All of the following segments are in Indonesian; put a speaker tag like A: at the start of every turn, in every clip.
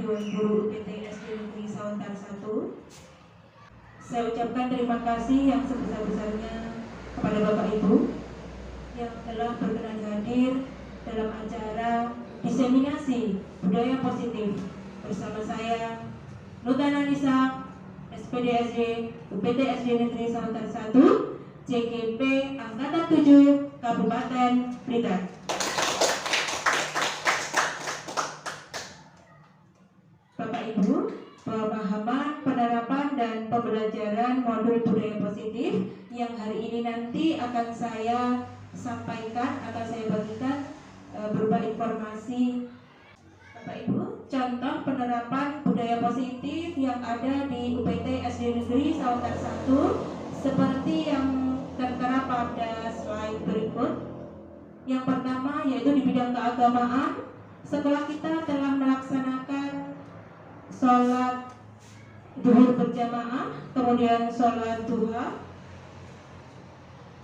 A: Dewan Guru UPT SD Negeri Sawantar 1. Saya ucapkan terima kasih yang sebesar-besarnya kepada Bapak Ibu yang telah berkenan hadir dalam acara diseminasi budaya positif bersama saya Nutana Nisa, SPDSD UPT SD Negeri Sawantar 1, CGP Angkatan 7 Kabupaten Blitar. Bapak Ibu, pemahaman, penerapan, dan pembelajaran modul budaya positif yang hari ini nanti akan saya sampaikan, akan saya bagikan berupa informasi. Bapak Ibu, contoh penerapan budaya positif yang ada di UPT SD Negeri Sawantar 1 seperti yang tertera pada slide berikut. Yang pertama yaitu di bidang keagamaan, setelah kita telah melaksanakan sholat zuhur berjamaah, kemudian sholat duha,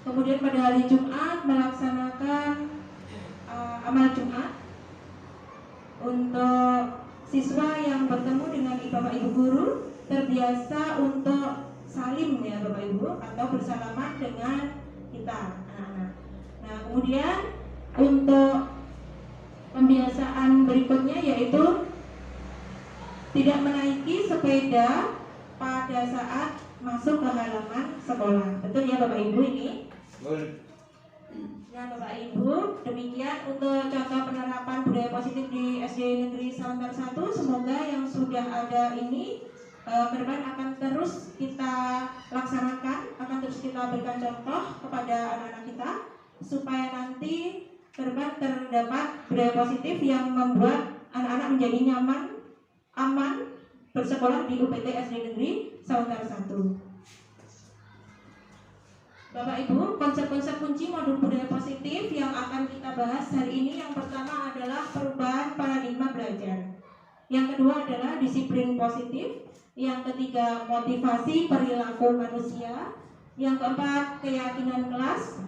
A: kemudian pada hari Jumat melaksanakan amal Jumat untuk siswa yang bertemu dengan Bapak Ibu guru terbiasa untuk salim ya Bapak Ibu, atau bersalaman dengan kita anak-anak. Nah, kemudian untuk pembiasaan berikutnya yaitu tidak menaiki sepeda pada saat masuk ke halaman sekolah. Betul ya Bapak Ibu ini? Betul. Nah Bapak Ibu, demikian untuk contoh penerapan budaya positif di SD Negeri Sawantar 1. Semoga yang sudah ada ini ke depan akan terus kita laksanakan, akan terus kita berikan contoh kepada anak-anak kita, supaya nanti ke depan terdapat budaya positif yang membuat anak-anak menjadi nyaman, aman bersekolah di UPT SD Negeri Sawantar 1. Bapak Ibu, konsep-konsep kunci modul budaya positif yang akan kita bahas hari ini, yang pertama adalah perubahan paradigma belajar, yang kedua adalah disiplin positif, yang ketiga motivasi perilaku manusia, yang keempat keyakinan kelas,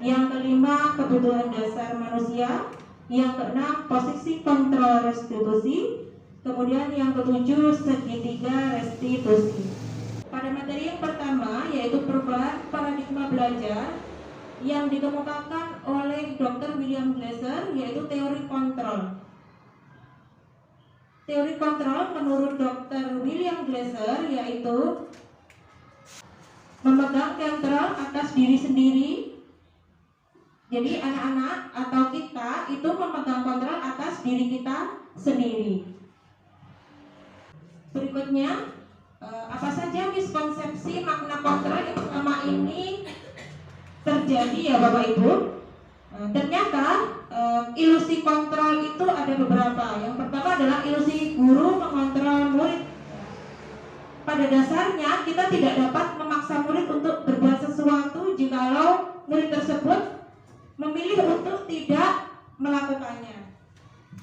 A: yang kelima kebutuhan dasar manusia, yang keenam posisi kontrol restitusi, kemudian yang ketujuh segitiga restitusi. Pada materi yang pertama yaitu perubahan paradigma belajar yang dikemukakan oleh Dr. William Glasser, yaitu teori kontrol. Teori kontrol menurut Dr. William Glasser yaitu memegang kontrol atas diri sendiri. Jadi anak-anak atau kita itu memegang kontrol atas diri kita sendiri. Berikutnya, apa saja miskonsepsi makna kontrol yang selama ini terjadi ya Bapak Ibu? Ternyata ilusi kontrol itu ada beberapa. Yang pertama adalah ilusi guru mengontrol murid. Pada dasarnya kita tidak dapat memaksa murid untuk berbuat sesuatu jikalau murid tersebut memilih untuk tidak melakukannya.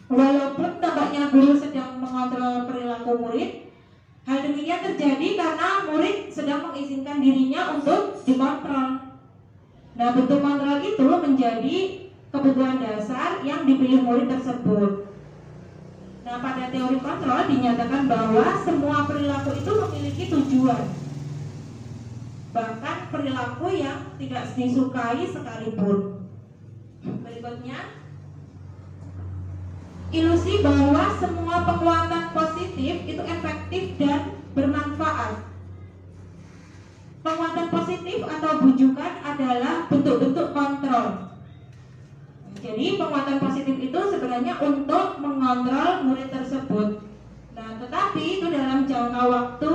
A: Walaupun tampaknya guru sedang mengontrol perilaku murid, hal demikian terjadi karena murid sedang mengizinkan dirinya untuk dikontrol. Nah, bentuk kontrol itu menjadi kebutuhan dasar yang dipilih murid tersebut. Nah, pada teori kontrol dinyatakan bahwa semua perilaku itu memiliki tujuan, bahkan perilaku yang tidak disukai sekalipun. Berikutnya, ilusi bahwa semua penguatan positif itu efektif dan bermanfaat. Penguatan positif atau bujukan adalah bentuk-bentuk kontrol. Jadi penguatan positif itu sebenarnya untuk mengontrol murid tersebut. Nah, tetapi itu dalam jangka waktu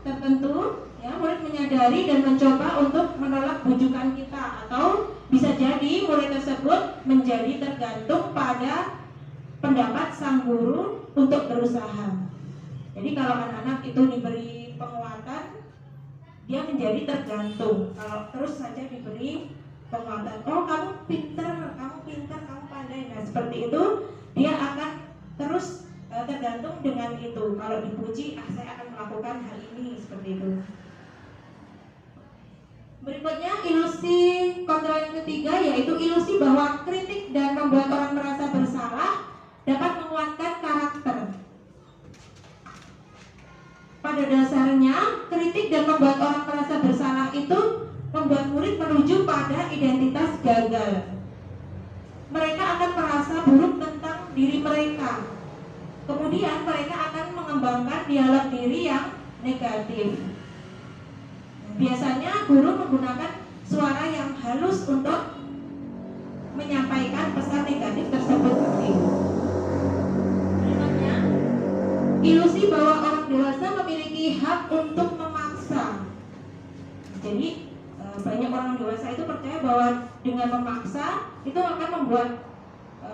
A: tertentu, ya, murid menyadari dan mencoba untuk menolak bujukan kita, atau bisa jadi murid tersebut menjadi tergantung pada pendapat sang guru untuk berusaha. Jadi kalau anak-anak itu diberi penguatan, dia menjadi tergantung. Kalau terus saja diberi penguatan, oh kamu pintar, kamu pandai, nah seperti itu, dia akan terus tergantung dengan itu. Kalau dipuji, saya akan melakukan hal ini, seperti itu. Berikutnya, ilusi kontrol yang ketiga yaitu ilusi bahwa kritik dan membuat orang merasa bersalah dapat menguatkan karakter. pada dasarnya kritik dan membuat orang merasa bersalah itu membuat murid menuju pada identitas gagal. Mereka akan merasa buruk tentang diri mereka. Kemudian mereka akan mengembangkan dialog diri yang negatif. Biasanya guru menggunakan suara yang halus untuk menyampaikan pesan negatif tersebut. Berikutnya, ilusi bahwa orang dewasa memiliki hak untuk memaksa. Jadi banyak orang dewasa itu percaya bahwa dengan memaksa itu akan membuat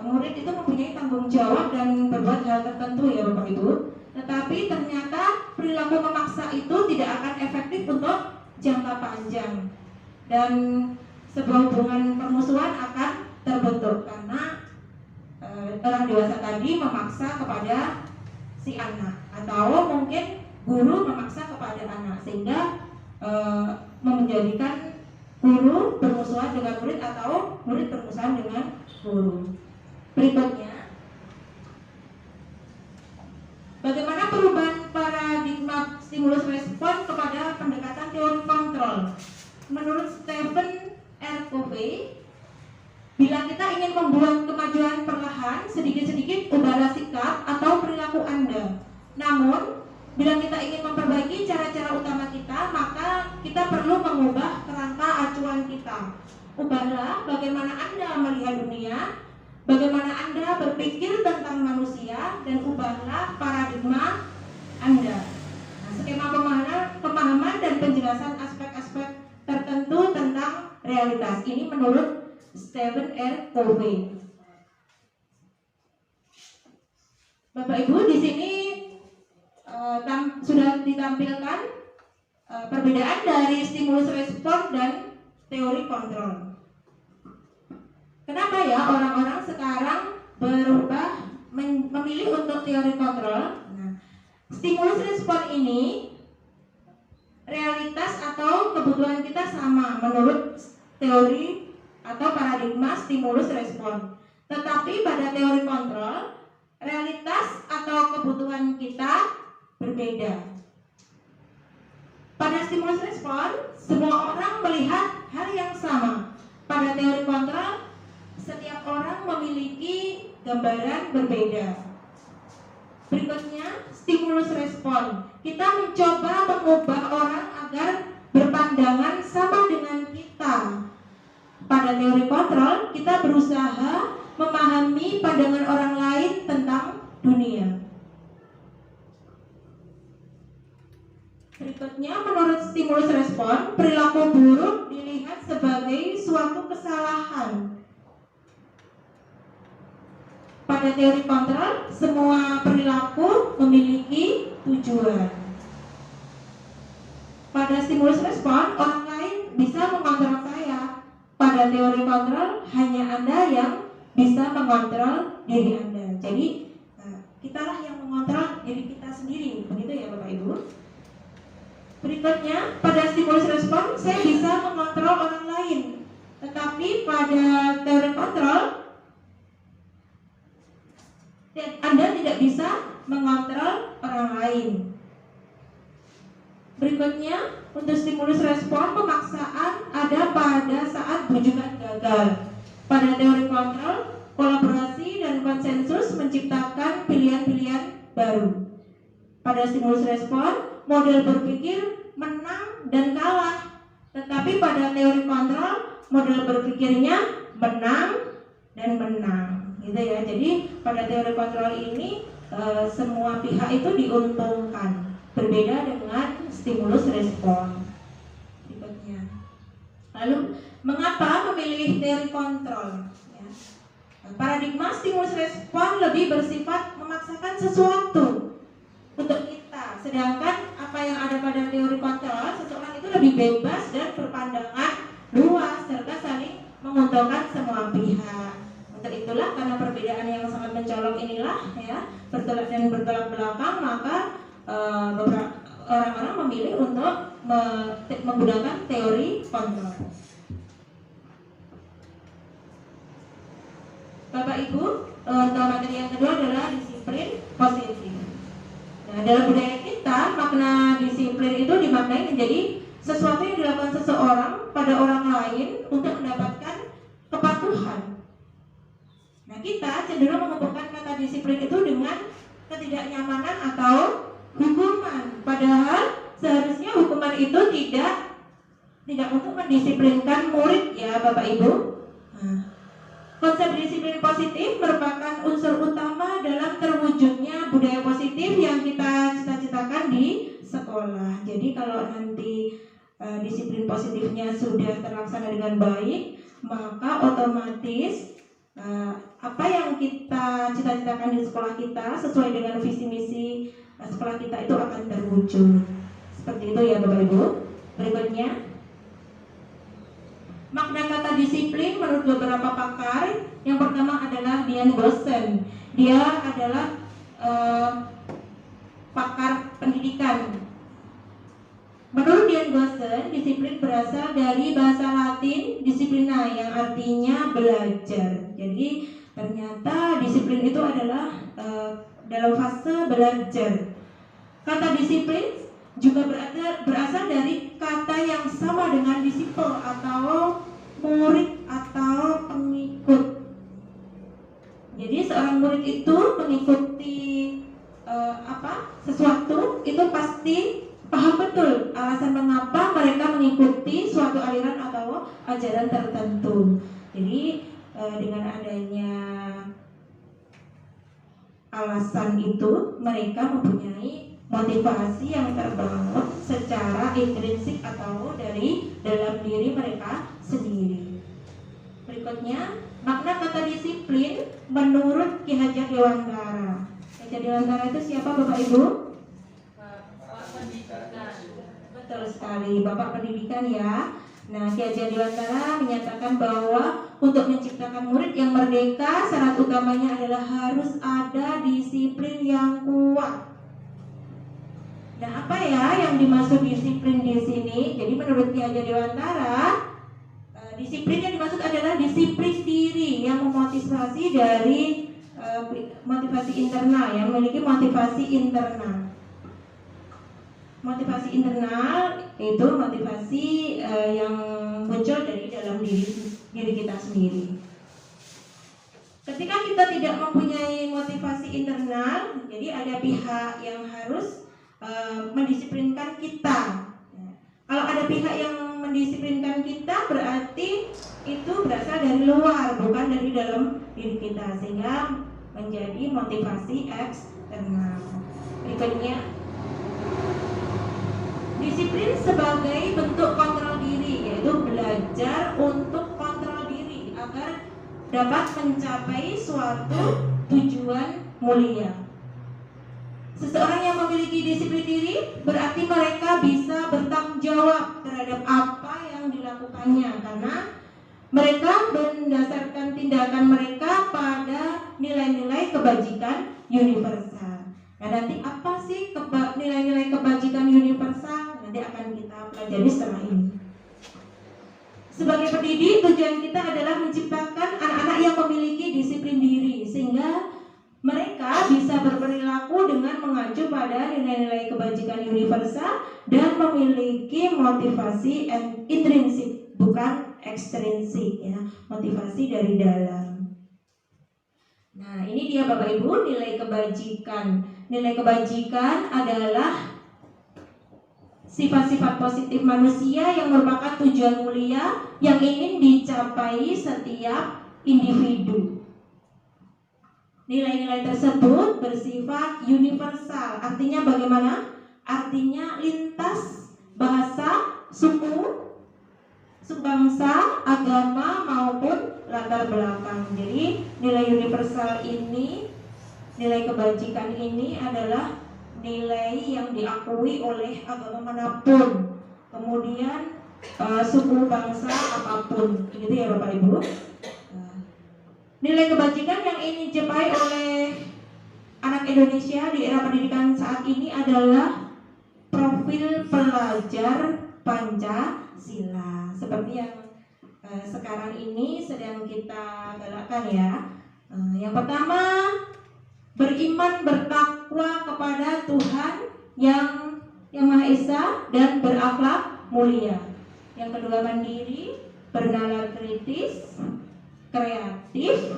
A: murid itu mempunyai tanggung jawab dan berbuat hal tertentu, ya Bapak Ibu. Tetapi ternyata perilaku memaksa itu tidak akan efektif untuk jangka panjang, dan sebuah hubungan permusuhan akan terbentuk karena orang dewasa tadi memaksa kepada si anak, atau mungkin guru memaksa kepada anak, sehingga menjadikan guru bermusuhan dengan murid atau murid bermusuhan dengan guru. Berikutnya, bagaimana perubahan paradigma stimulus respon kepada pendekatan teori kontrol? Menurut Stephen R. Covey, bila kita ingin membuat kemajuan perlahan, sedikit-sedikit ubahlah sikap atau perilaku Anda. Namun, bila kita ingin memperbaiki cara-cara utama kita, maka kita perlu mengubah kerangka acuan kita. Ubahlah bagaimana Anda melihat dunia, bagaimana Anda berpikir tentang manusia, dan ubahlah paradigma Anda. Nah, skema pemahaman dan penjelasan aspek-aspek tertentu tentang realitas. Ini menurut Stephen R. Covey. Bapak Ibu, di sini sudah ditampilkan perbedaan dari stimulus respon dan teori kontrol. Kenapa ya orang-orang sekarang berubah memilih untuk teori kontrol? Nah, stimulus respon ini realitas atau kebutuhan kita sama menurut teori atau paradigma stimulus respon. Tetapi pada teori kontrol, realitas atau kebutuhan kita berbeda. Pada stimulus respon, semua orang melihat hal yang sama. Pada teori kontrol, setiap orang memiliki gambaran berbeda. Berikutnya, stimulus respon. Kita mencoba mengubah orang agar berpandangan sama dengan kita. Pada teori kontrol, kita berusaha memahami pandangan orang lain tentang dunia. Berikutnya, menurut stimulus respon, perilaku buruk dilihat sebagai suatu kesalahan. Pada teori kontrol, semua perilaku memiliki tujuan. Pada stimulus respon, orang lain bisa mengontrol saya. Pada teori kontrol, hanya Anda yang bisa mengontrol diri Anda. Jadi, kitalah yang mengontrol diri kita sendiri. Begitu ya Bapak Ibu. Berikutnya, pada stimulus respon, saya bisa mengontrol orang lain. Tetapi pada teori kontrol, Anda tidak bisa mengontrol orang lain. Berikutnya, untuk stimulus respon, pemaksaan ada pada saat bujukan gagal. Pada teori kontrol, kolaborasi dan konsensus menciptakan pilihan-pilihan baru. Pada stimulus respon, model berpikir menang dan kalah. Tetapi pada teori kontrol, model berpikirnya menang dan menang. Gitu ya. Jadi pada teori kontrol ini semua pihak itu diuntungkan. Berbeda dengan stimulus respon. Berikutnya. Lalu, mengapa memilih teori kontrol? Ya. Paradigma stimulus respon lebih bersifat memaksakan sesuatu untuk kita, sedangkan apa yang ada pada teori kontrol, seseorang itu lebih bebas dan berpandangan luas serta saling menguntungkan semua pihak. Untuk itulah, karena perbedaan yang sangat mencolok inilah ya, bertolak dan bertolak belakang, maka beberapa orang-orang memilih untuk menggunakan teori kontrol. Bapak Ibu, untuk materi yang kedua adalah disiplin positif. Nah, dalam budaya kita, makna disiplin itu dimaknai menjadi sesuatu yang dilakukan seseorang pada orang lain untuk mendapatkan kepatuhan. Nah, kita cenderung menghubungkan kata disiplin itu dengan ketidaknyamanan atau hukuman. Padahal seharusnya hukuman itu tidak untuk mendisiplinkan murid ya Bapak Ibu. Nah, konsep disiplin positif merupakan unsur utama dalam terwujudnya budaya positif yang kita cita-citakan di sekolah. Jadi kalau nanti disiplin positifnya sudah terlaksana dengan baik, maka otomatis apa yang kita cita-citakan di sekolah kita sesuai dengan visi misi sekolah kita itu akan terwujud. Seperti itu ya Bapak Ibu. Berikutnya, makna kata disiplin menurut beberapa pakar, yang pertama adalah Dian Boston. Dia adalah pakar pendidikan. Menurut Dian Boston, disiplin berasal dari bahasa Latin disiplina yang artinya belajar. Jadi ternyata disiplin itu adalah dalam fase belajar. Kata disiplin juga berasal dari kata yang sama dengan disipel atau murid atau pengikut. Jadi seorang murid itu mengikuti sesuatu itu pasti paham betul alasan mengapa mereka mengikuti suatu aliran atau ajaran tertentu. Jadi dengan adanya alasan itu mereka mempunyai motivasi yang terbangun secara intrinsik atau dari dalam diri mereka sendiri. Berikutnya, makna kata disiplin menurut Ki Hajar Dewantara. Ki Hajar Dewantara itu siapa Bapak Ibu? Bapak Pendidikan. Betul sekali, Bapak Pendidikan ya. Nah, Ki Hajar Dewantara menyatakan bahwa untuk menciptakan murid yang merdeka, syarat utamanya adalah harus ada disiplin yang kuat. Nah, apa ya yang dimaksud disiplin di sini? Jadi menurut Ki Hajar Dewantara, disiplin yang dimaksud adalah disiplin diri yang memotivasi dari motivasi internal, yang memiliki motivasi internal. Motivasi internal itu motivasi yang muncul dari dalam diri kita sendiri. Ketika kita tidak mempunyai motivasi internal, jadi ada pihak yang harus mendisiplinkan kita. Kalau ada pihak yang mendisiplinkan kita, berarti itu berasal dari luar, bukan dari dalam diri kita, sehingga menjadi motivasi eksternal. Berikutnya, disiplin sebagai bentuk kontrol diri, yaitu belajar untuk kontrol diri agar dapat mencapai suatu tujuan mulia. Seseorang yang memiliki disiplin diri berarti mereka bisa bertanggung jawab terhadap apa yang dilakukannya, karena mereka mendasarkan tindakan mereka pada nilai-nilai kebajikan universal. Nah, nanti apa sih nilai-nilai kebajikan universal? Nanti akan kita pelajari setelah ini. Sebagai pendidik, tujuan kita adalah menciptakan anak-anak yang memiliki disiplin diri, sehingga mereka bisa berperilaku dengan mengacu pada nilai-nilai kebajikan universal dan memiliki motivasi intrinsik, bukan ekstrinsik ya, motivasi dari dalam. Nah, ini dia Bapak Ibu nilai kebajikan. Nilai kebajikan adalah sifat-sifat positif manusia yang merupakan tujuan mulia yang ingin dicapai setiap individu. Nilai-nilai tersebut bersifat universal. Artinya bagaimana? Artinya lintas bahasa, suku, bangsa, agama maupun latar belakang. Jadi nilai universal ini, nilai kebajikan ini adalah nilai yang diakui oleh agama manapun, kemudian suku bangsa apapun, gitu ya Bapak Ibu. Nilai kebajikan yang ingin dicapai oleh anak Indonesia di era pendidikan saat ini adalah profil pelajar Pancasila, seperti yang sekarang ini sedang kita galakkan ya. Yang pertama, beriman bertakwa kepada Tuhan yang Maha Esa dan berakhlak mulia. Yang kedua, mandiri, bernalar kritis, kreatif,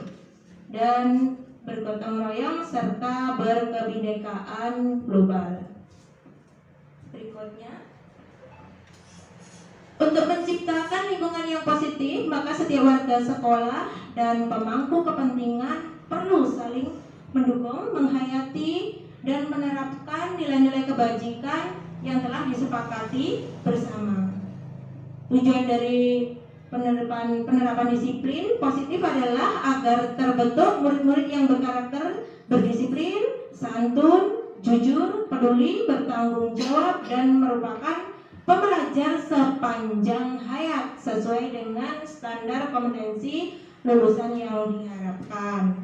A: dan bergotong royong serta berkebinekaan global. Berikutnya, untuk menciptakan lingkungan yang positif, maka setiap warga sekolah dan pemangku kepentingan perlu saling mendukung, menghayati, dan menerapkan nilai-nilai kebajikan yang telah disepakati bersama. Tujuan dari penerapan disiplin positif adalah agar terbentuk murid-murid yang berkarakter berdisiplin, santun, jujur, peduli, bertanggung jawab, dan merupakan pembelajar sepanjang hayat sesuai dengan standar kompetensi lulusan yang diharapkan.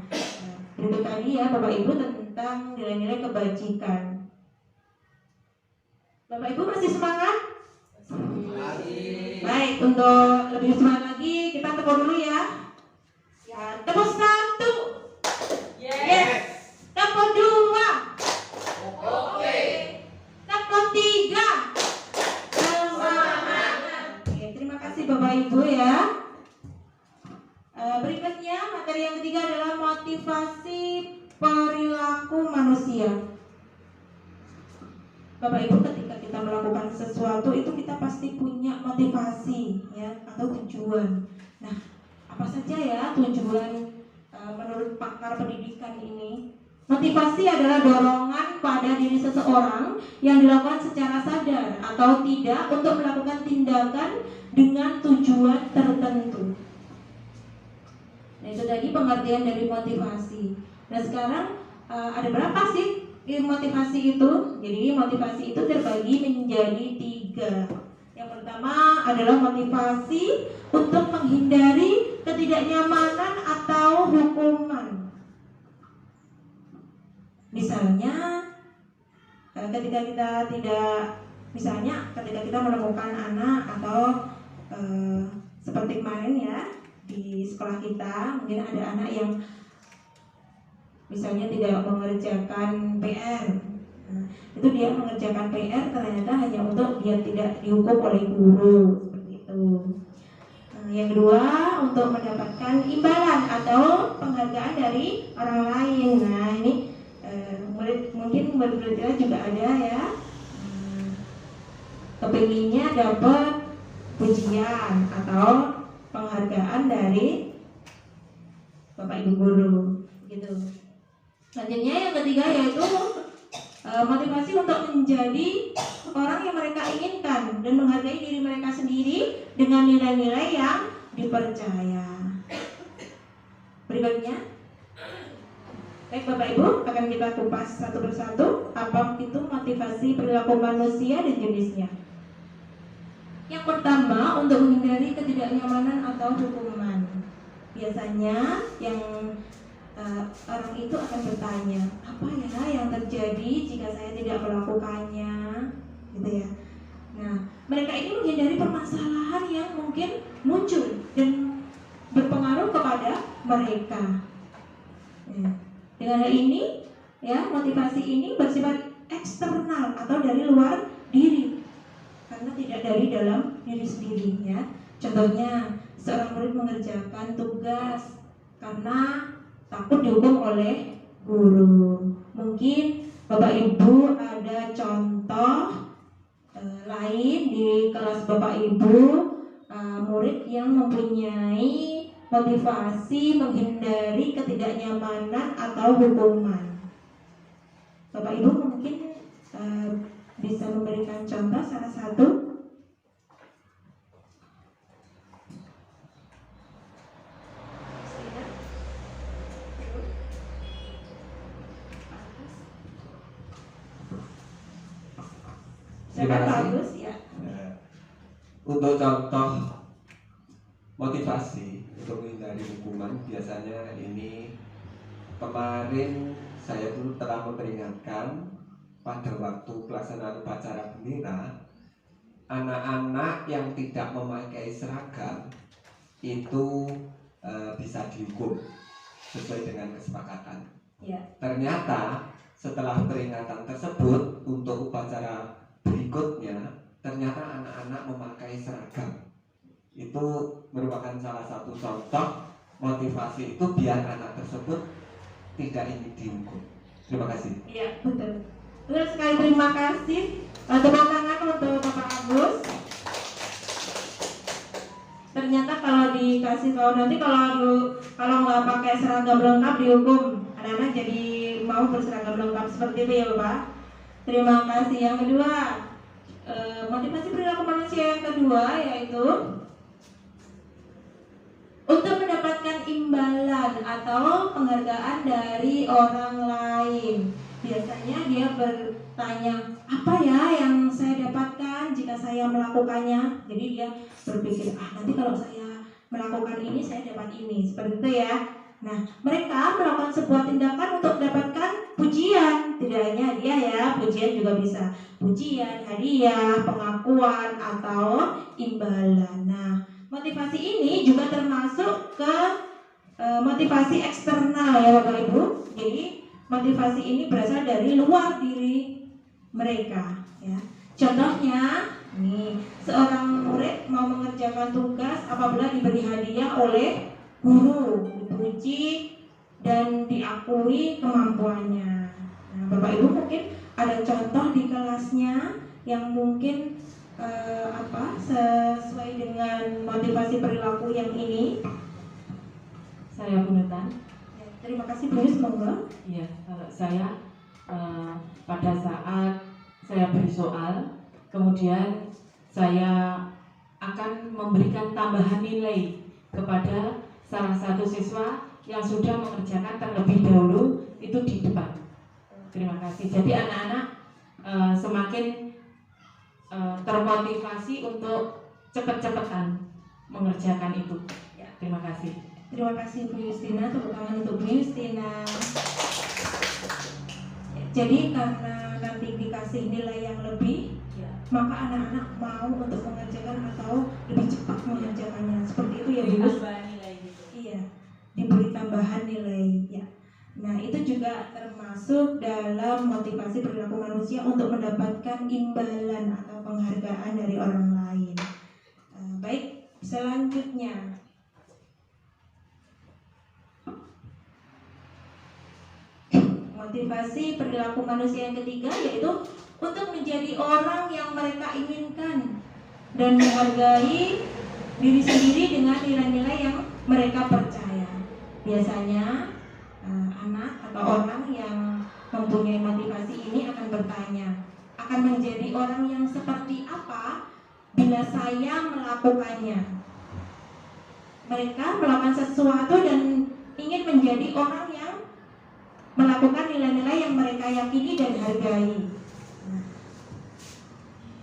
A: Itu tadi ya Bapak Ibu tentang nilai-nilai kebajikan. Bapak Ibu masih semangat? Baik, untuk lebih semangat lagi kita tepuk dulu ya. Ya, tepuk 1. Yes. Tepuk 2. Oke. Tepuk 3. Semangat. Oke, terima kasih Bapak Ibu ya. Berikutnya materi yang ketiga adalah motivasi perilaku manusia. Bapak Ibu, ketika kita melakukan sesuatu itu kita pasti punya motivasi ya atau tujuan. Nah, apa saja ya tujuan menurut pakar pendidikan ini? Motivasi adalah dorongan pada diri seseorang yang dilakukan secara sadar atau tidak untuk melakukan tindakan dengan tujuan tertentu. Nah, itu tadi pengertian dari motivasi. Nah, sekarang ada berapa sih motivasi itu? Jadi motivasi itu terbagi menjadi 3. Yang pertama adalah motivasi untuk menghindari ketidaknyamanan atau hukuman. Misalnya ketika kita menemukan anak atau seperti kemarin ya di sekolah kita, mungkin ada anak yang misalnya tidak mengerjakan PR. Nah, itu dia mengerjakan PR ternyata hanya untuk dia tidak dihukum oleh guru, seperti itu. Yang kedua, untuk mendapatkan imbalan atau penghargaan dari orang lain. Nah, ini mungkin murid juga ada ya, kepinginnya dapat pujian atau penghargaan dari Bapak Ibu guru, gitu. Selanjutnya yang ketiga yaitu motivasi untuk menjadi orang yang mereka inginkan dan menghargai diri mereka sendiri dengan nilai-nilai yang dipercaya. Berikutnya, baik Bapak Ibu, akan kita kupas satu persatu apa itu motivasi perilaku manusia dan jenisnya. Yang pertama, untuk menghindari ketidaknyamanan atau hukuman. Biasanya yang orang itu akan bertanya, apa ya yang terjadi jika saya tidak melakukannya, gitu ya. Nah, mereka ini menghindari permasalahan yang mungkin muncul dan berpengaruh kepada mereka. Ya. Dengan hal ini, ya motivasi ini bersifat eksternal atau dari luar diri, karena tidak dari dalam diri sendiri. Ya. Contohnya, seorang murid mengerjakan tugas karena takut dihukum oleh guru. Mungkin Bapak Ibu ada contoh lain di kelas Bapak Ibu, murid yang mempunyai motivasi menghindari ketidaknyamanan atau hukuman. Bapak Ibu mungkin bisa memberikan contoh salah satu.
B: Terima kasih.
A: Bagus ya.
B: Untuk contoh motivasi untuk menghindari hukuman, biasanya ini kemarin saya dulu telah memperingatkan pada waktu pelaksanaan upacara bendera, anak-anak yang tidak memakai seragam itu bisa dihukum sesuai dengan kesepakatan.
A: Ya.
B: Ternyata setelah peringatan tersebut untuk upacara berikutnya, ternyata anak-anak memakai seragam. Itu merupakan salah satu contoh motivasi itu biar anak tersebut tidak ingin dihukum. Terima kasih.
A: Iya, betul. Betul sekali, terima kasih. Tepuk tangan untuk Bapak Agus. Ternyata kalau dikasih tahu nanti kalau nggak pakai seragam lengkap dihukum. Anak-anak jadi mau berseragam lengkap seperti itu ya Bapak. Terima kasih. Yang kedua, motivasi perilaku manusia yang kedua yaitu untuk mendapatkan imbalan atau penghargaan dari orang lain. Biasanya dia bertanya, apa ya yang saya dapatkan jika saya melakukannya? Jadi dia berpikir, nanti kalau saya melakukan ini saya dapat ini, seperti itu ya. Nah, mereka melakukan sebuah tindakan untuk mendapatkan pujian. Tidak hanya hadiah ya, pujian juga bisa. Pujian, hadiah, pengakuan, atau imbalan. Nah, motivasi ini juga termasuk ke motivasi eksternal ya Bapak Ibu. Jadi motivasi ini berasal dari luar diri mereka ya. Contohnya nih, seorang murid mau mengerjakan tugas apabila diberi hadiah oleh guru, dipuji dan diakui kemampuannya. Nah, Bapak Ibu mungkin ada contoh di kelasnya yang mungkin sesuai dengan motivasi perilaku yang ini.
C: Saya Bunatan.
A: Ya, terima kasih Bu Yus, monggo.
C: Iya, kalau saya pada saat saya beri soal, kemudian saya akan memberikan tambahan nilai kepada salah satu siswa yang sudah mengerjakan terlebih dahulu itu di depan. Terima kasih. Jadi anak-anak semakin termotivasi untuk cepat-cepatan mengerjakan itu.
A: Ya.
C: Terima kasih.
A: Terima kasih Bu Justina, tepuk tangan untuk Bu Justina. Jadi karena nanti dikasih nilai yang lebih, maka anak-anak mau untuk mengerjakan atau lebih cepat mengerjakannya. Seperti itu ya Bu. Iya, diberi tambahan nilai ya. Nah, itu juga termasuk dalam motivasi perilaku manusia untuk mendapatkan imbalan atau penghargaan dari orang lain. Baik, selanjutnya motivasi perilaku manusia yang ketiga yaitu untuk menjadi orang yang mereka inginkan dan menghargai diri sendiri dengan nilai-nilai yang mereka percaya. Biasanya anak atau orang yang mempunyai motivasi ini akan bertanya, akan menjadi orang yang seperti apa bila saya melakukannya. Mereka melakukan sesuatu dan ingin menjadi orang yang melakukan nilai-nilai yang mereka yakini dan hargai.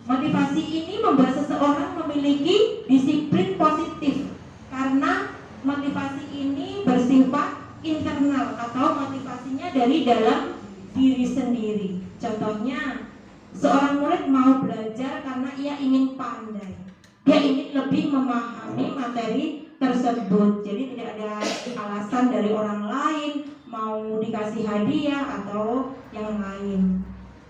A: Motivasi ini membuat seseorang memiliki disiplin positif karena motivasi ini bersifat internal atau motivasinya dari dalam diri sendiri. Contohnya, seorang murid mau belajar karena ia ingin pandai. Dia ingin lebih memahami materi tersebut. Jadi tidak ada alasan dari orang lain mau dikasih hadiah atau yang lain.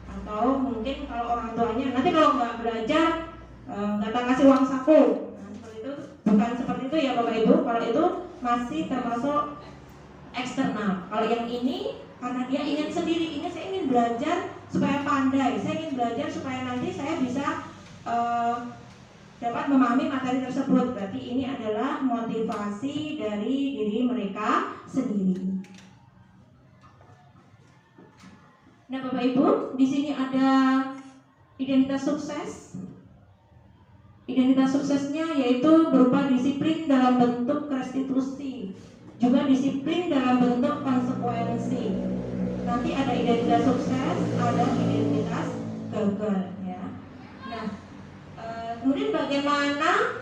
A: Atau mungkin kalau orang tuanya nanti kalau nggak belajar nggak kasih uang saku. Nah, seperti itu bukan seperti itu ya Bapak Ibu. Kalau itu masih termasuk eksternal. Kalau yang ini karena dia ingin sendiri, ini saya ingin belajar supaya pandai, saya ingin belajar supaya nanti saya bisa dapat memahami materi tersebut. Berarti ini adalah motivasi dari diri mereka sendiri. Nah, Bapak Ibu, di sini ada identitas sukses. Identitas suksesnya yaitu berupa disiplin dalam bentuk restitusi, juga disiplin dalam bentuk konsekuensi. Nanti ada identitas sukses, ada identitas gagal ya. Nah, kemudian bagaimana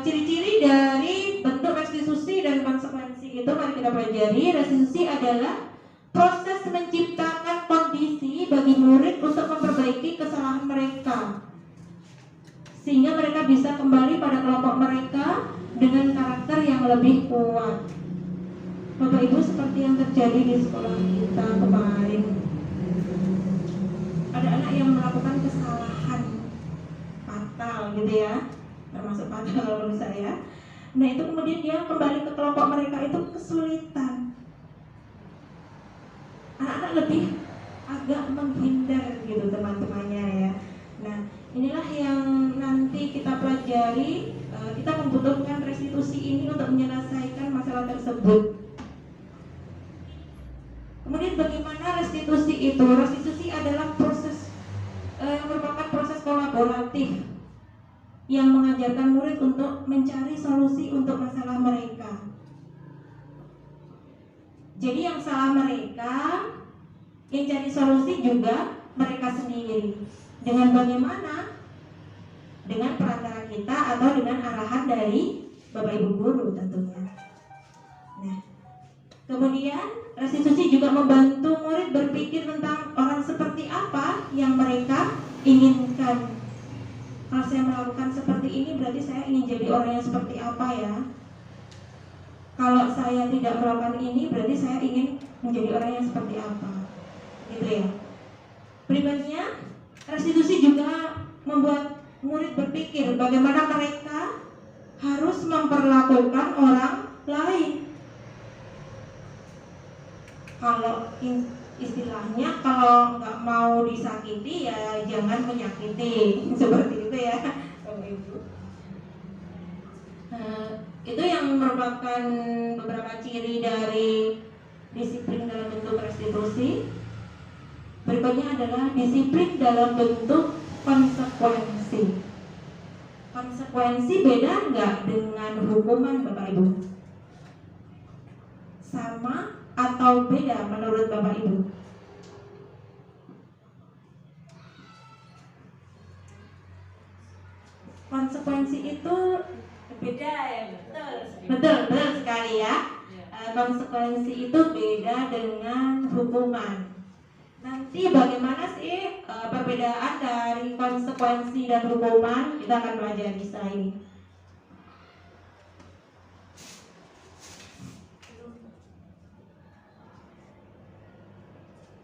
A: ciri-ciri dari bentuk restitusi dan konsekuensi itu mari kita pelajari. Restitusi adalah proses menciptakan kondisi bagi murid untuk memperbaiki kesalahan mereka sehingga mereka bisa kembali pada kelompok mereka dengan karakter yang lebih kuat. Bapak Ibu, seperti yang terjadi di sekolah kita kemarin, ada anak yang melakukan kesalahan fatal gitu ya, termasuk fatal menurut saya. Nah itu kemudian dia kembali ke kelompok mereka itu kesulitan. Anak-anak lebih agak menghindar gitu teman-temannya ya. Nah inilah yang nanti kita pelajari. Kita membutuhkan restitusi ini untuk menyelesaikan masalah tersebut. Kemudian bagaimana restitusi itu? Restitusi adalah proses merupakan proses kolaboratif yang mengajarkan murid untuk mencari solusi untuk masalah mereka. Jadi yang salah mereka, yang cari solusi juga mereka sendiri. Dengan bagaimana? Dengan perantara kita atau dengan arahan dari Bapak Ibu guru tentunya. Nah, kemudian restitusi juga membantu murid berpikir tentang orang seperti apa yang mereka inginkan. Kalau saya melakukan seperti ini berarti saya ingin jadi orang yang seperti apa ya? Kalau saya tidak melakukan ini berarti saya ingin menjadi orang yang seperti apa? Gitu ya. Berikutnya, restitusi juga membuat murid berpikir bagaimana mereka harus memperlakukan orang lain. Kalau istilahnya kalau nggak mau disakiti ya jangan menyakiti, seperti itu ya Bapak Ibu. Itu yang merupakan beberapa ciri dari disiplin dalam bentuk restitusi. Berikutnya adalah disiplin dalam bentuk konsekuensi. Konsekuensi beda nggak dengan hukuman Bapak Ibu? Sama atau beda menurut Bapak Ibu? Konsekuensi itu beda ya, betul sekali ya. Konsekuensi itu beda dengan hukuman. Nanti bagaimana sih perbedaan dari konsekuensi dan hukuman? Kita akan belajar di setelah ini.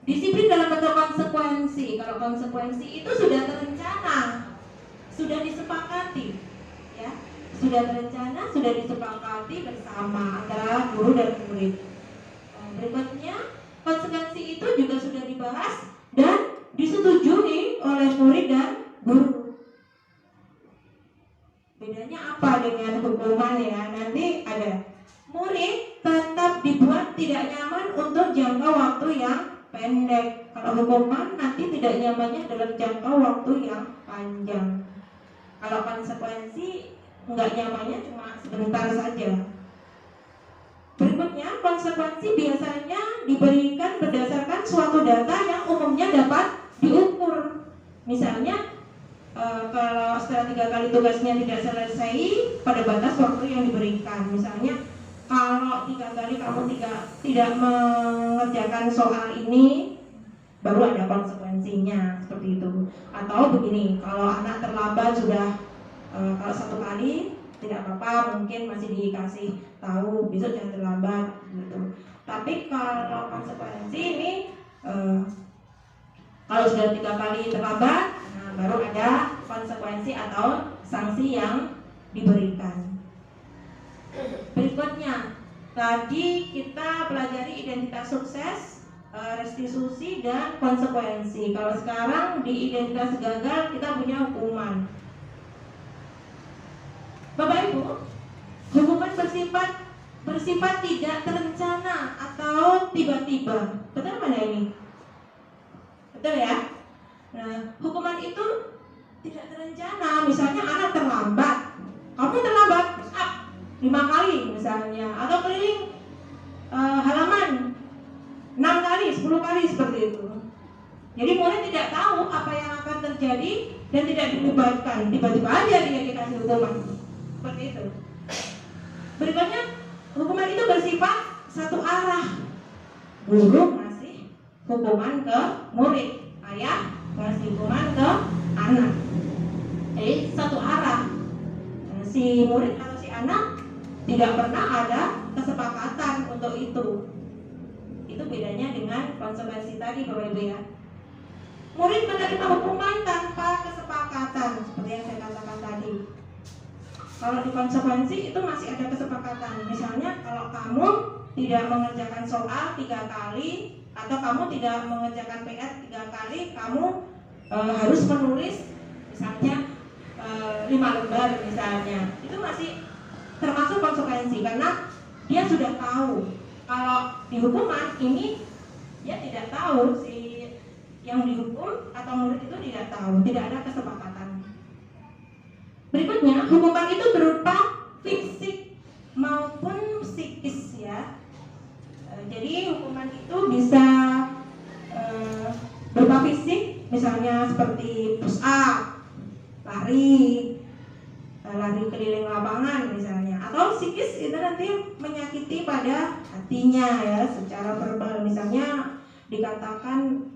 A: Disiplin dalam bentuk konsekuensi. Kalau konsekuensi itu sudah terencana, sudah disepakati, ya, sudah terencana, sudah disepakati bersama antara guru dan murid. Berikutnya, konsekuensi itu juga sudah dibahas dan disetujui oleh murid dan guru. Bedanya apa dengan hukuman ya? Nanti ada murid tetap dibuat tidak nyaman untuk jangka waktu yang pendek. Kalau hukuman nanti tidak nyamannya dalam jangka waktu yang panjang. Kalau konsekuensi nggak nyamannya cuma sebentar saja. Berikutnya, konsekuensi biasanya diberikan berdasarkan suatu data yang umumnya dapat diukur. Misalnya, kalau setelah 3 kali tugasnya tidak selesai pada batas waktu yang diberikan. Misalnya, kalau 3 kali kamu tidak mengerjakan soal ini, baru ada konsekuensinya, seperti itu. Atau begini, kalau anak terlambat sudah, kalau 1 kali tidak apa-apa, mungkin masih dikasih tahu besok jangan terlambat gitu. Tapi kalau konsekuensi ini kalau sudah 3 kali terlambat, nah, baru ada konsekuensi atau sanksi yang diberikan. Berikutnya, tadi kita pelajari identitas sukses, restitusi dan konsekuensi. Kalau sekarang di identitas gagal kita punya hukuman. Bapak Ibu, hukuman bersifat tidak terencana atau tiba-tiba. Betul mana ini? Betul ya? Nah, hukuman itu tidak terencana. Misalnya anak terlambat, kamu terlambat, 5 kali misalnya, atau keliling halaman 6 kali, 10 kali seperti itu. Jadi murid tidak tahu apa yang akan terjadi dan tidak dilibatkan. Tiba-tiba aja dia dikasih hukuman. Seperti itu. Berikutnya, hukuman itu bersifat satu arah. Guru ngasih hukuman ke murid, ayah ngasih hukuman ke anak. Jadi satu arah. Si murid atau si anak tidak pernah ada kesepakatan untuk itu. Itu bedanya dengan konsekuensi tadi Bapak Ibu ya. Murid menerima hukuman tanpa kesepakatan seperti yang saya katakan tadi. Kalau di konsekuensi itu masih ada kesepakatan. Misalnya kalau kamu tidak mengerjakan soal 3 kali atau kamu tidak mengerjakan PR 3 kali, kamu harus menulis misalnya 5 lembar misalnya. Itu masih termasuk konsekuensi karena dia sudah tahu. Kalau di hukuman ini dia tidak tahu, si yang dihukum atau murid itu tidak tahu, tidak ada kesepakatan. Berikutnya, hukuman itu berupa fisik maupun psikis ya. Jadi hukuman itu bisa berupa fisik, misalnya seperti push up, lari keliling lapangan misalnya, atau psikis itu nanti menyakiti pada hatinya ya, secara verbal, misalnya dikatakan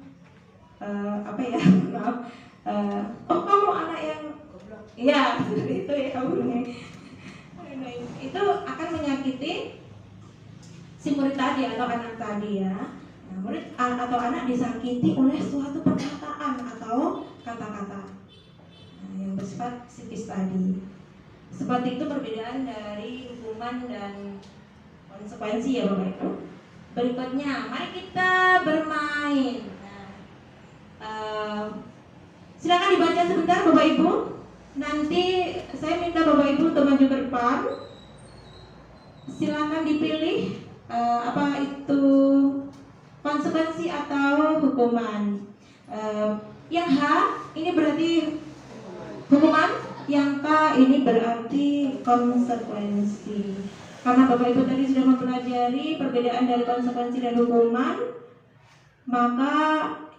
A: oh kamu anak yang iya itu ya itu akan menyakiti si murid tadi atau anak tadi ya. Nah, murid atau anak disakiti oleh suatu perkataan atau kata-kata yang bersifat psikis tadi. Seperti itu perbedaan dari hukuman dan konsekuensi ya Bapak Ibu. Berikutnya, mari kita bermain. Silakan dibaca sebentar Bapak Ibu. Nanti saya minta Bapak Ibu untuk maju ke depan. Silakan dipilih apa itu konsekuensi atau hukuman. Yang H ini berarti hukuman, yang K ini berarti konsekuensi. Karena Bapak Ibu tadi sudah mempelajari perbedaan dari konsekuensi dan hukuman, maka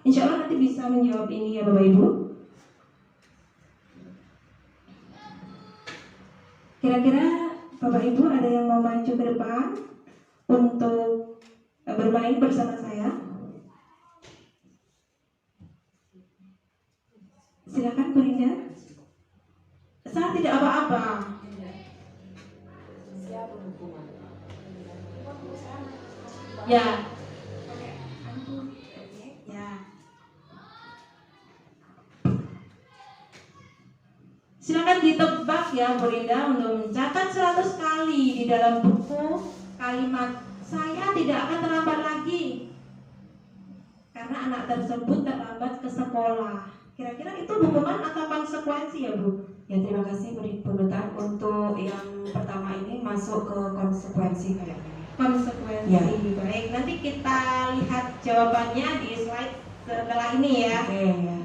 A: insya Allah nanti bisa menjawab ini ya Bapak Ibu. Kira-kira Bapak Ibu ada yang mau maju ke depan untuk bermain bersama saya? Silakan Bu Rinda. Saya tidak apa-apa. Ya. Silakan ditebak ya Bu Rinda untuk mencatat 100 kali di dalam buku kalimat saya tidak akan terlambat lagi karena anak tersebut terlambat ke sekolah. Kira-kira itu hukuman atau konsekuensi ya Bu?
C: Ya terima kasih Bu Duta. Untuk yang pertama ini masuk ke konsekuensi kayaknya.
A: Konsekuensi ya. Baik, nanti kita lihat jawabannya di slide setelah ini ya.
C: Oke ya.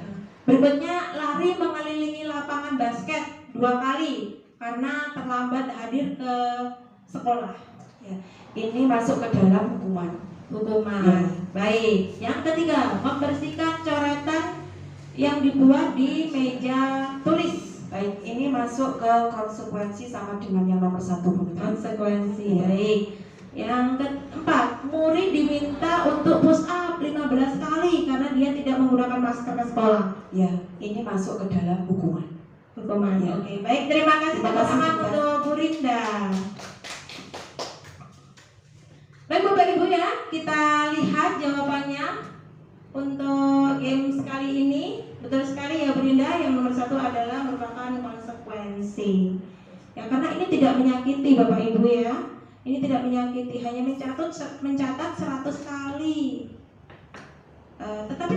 A: Berikutnya, lari mengelilingi lapangan basket 2 kali karena terlambat hadir ke sekolah.
C: Ya, ini masuk ke dalam hukuman.
A: Ya. Baik. Yang ketiga, membersihkan coretan yang dibuat di meja tulis.
C: Baik, ini masuk ke konsekuensi sama dengan yang nomor 1.
A: Konsekuensi. Baik. Yang keempat, murid diminta untuk push up 15 kali karena dia tidak menggunakan masker ke sekolah.
C: Ya, ini masuk ke dalam hukuman.
A: Hukuman. Ya. Oke, baik. Terima kasih teman-teman untuk Bu Rinda. Baik Bapak Ibu ya, kita lihat jawabannya untuk game kali ini. Betul sekali ya Bu Rinda, yang nomor 1 adalah merupakan konsekuensi. Ya, karena ini tidak menyakiti Bapak Ibu ya. Ini tidak menyakiti, hanya mencatat 100 kali. Tetapi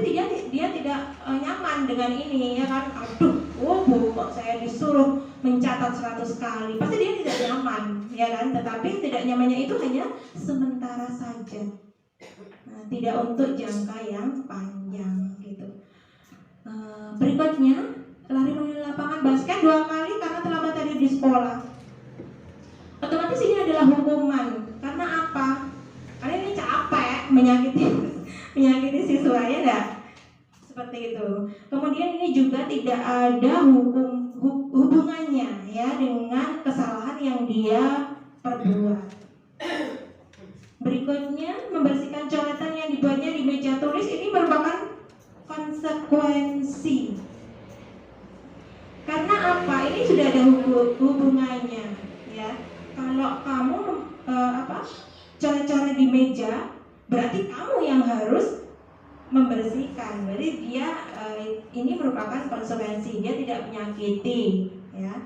A: dia tidak nyaman dengan ini ya kan. Aduh, Bu, kok saya disuruh mencatat 100 kali. Pasti dia tidak nyaman, ya kan? Tetapi tidak nyamannya itu hanya sementara saja. Nah, tidak untuk jangka yang panjang gitu. Berikutnya, lari mengelilingi lapangan basket 2 kali karena terlambat hadir di sekolah. Otomatis ini adalah hukuman. Karena apa? Karena ini capek, menyakiti siswa ya enggak? Seperti itu. Kemudian ini juga tidak ada hubungannya ya dengan kesalahan yang dia perbuat. Berikutnya, membersihkan coretan yang dibuatnya di meja tulis ini merupakan konsekuensi. Karena apa? Ini sudah ada hubungannya ya. kalau kamu coret-coret di meja, berarti kamu yang harus membersihkan. Jadi dia ini merupakan konsekuensi, dia tidak menyakiti, ya.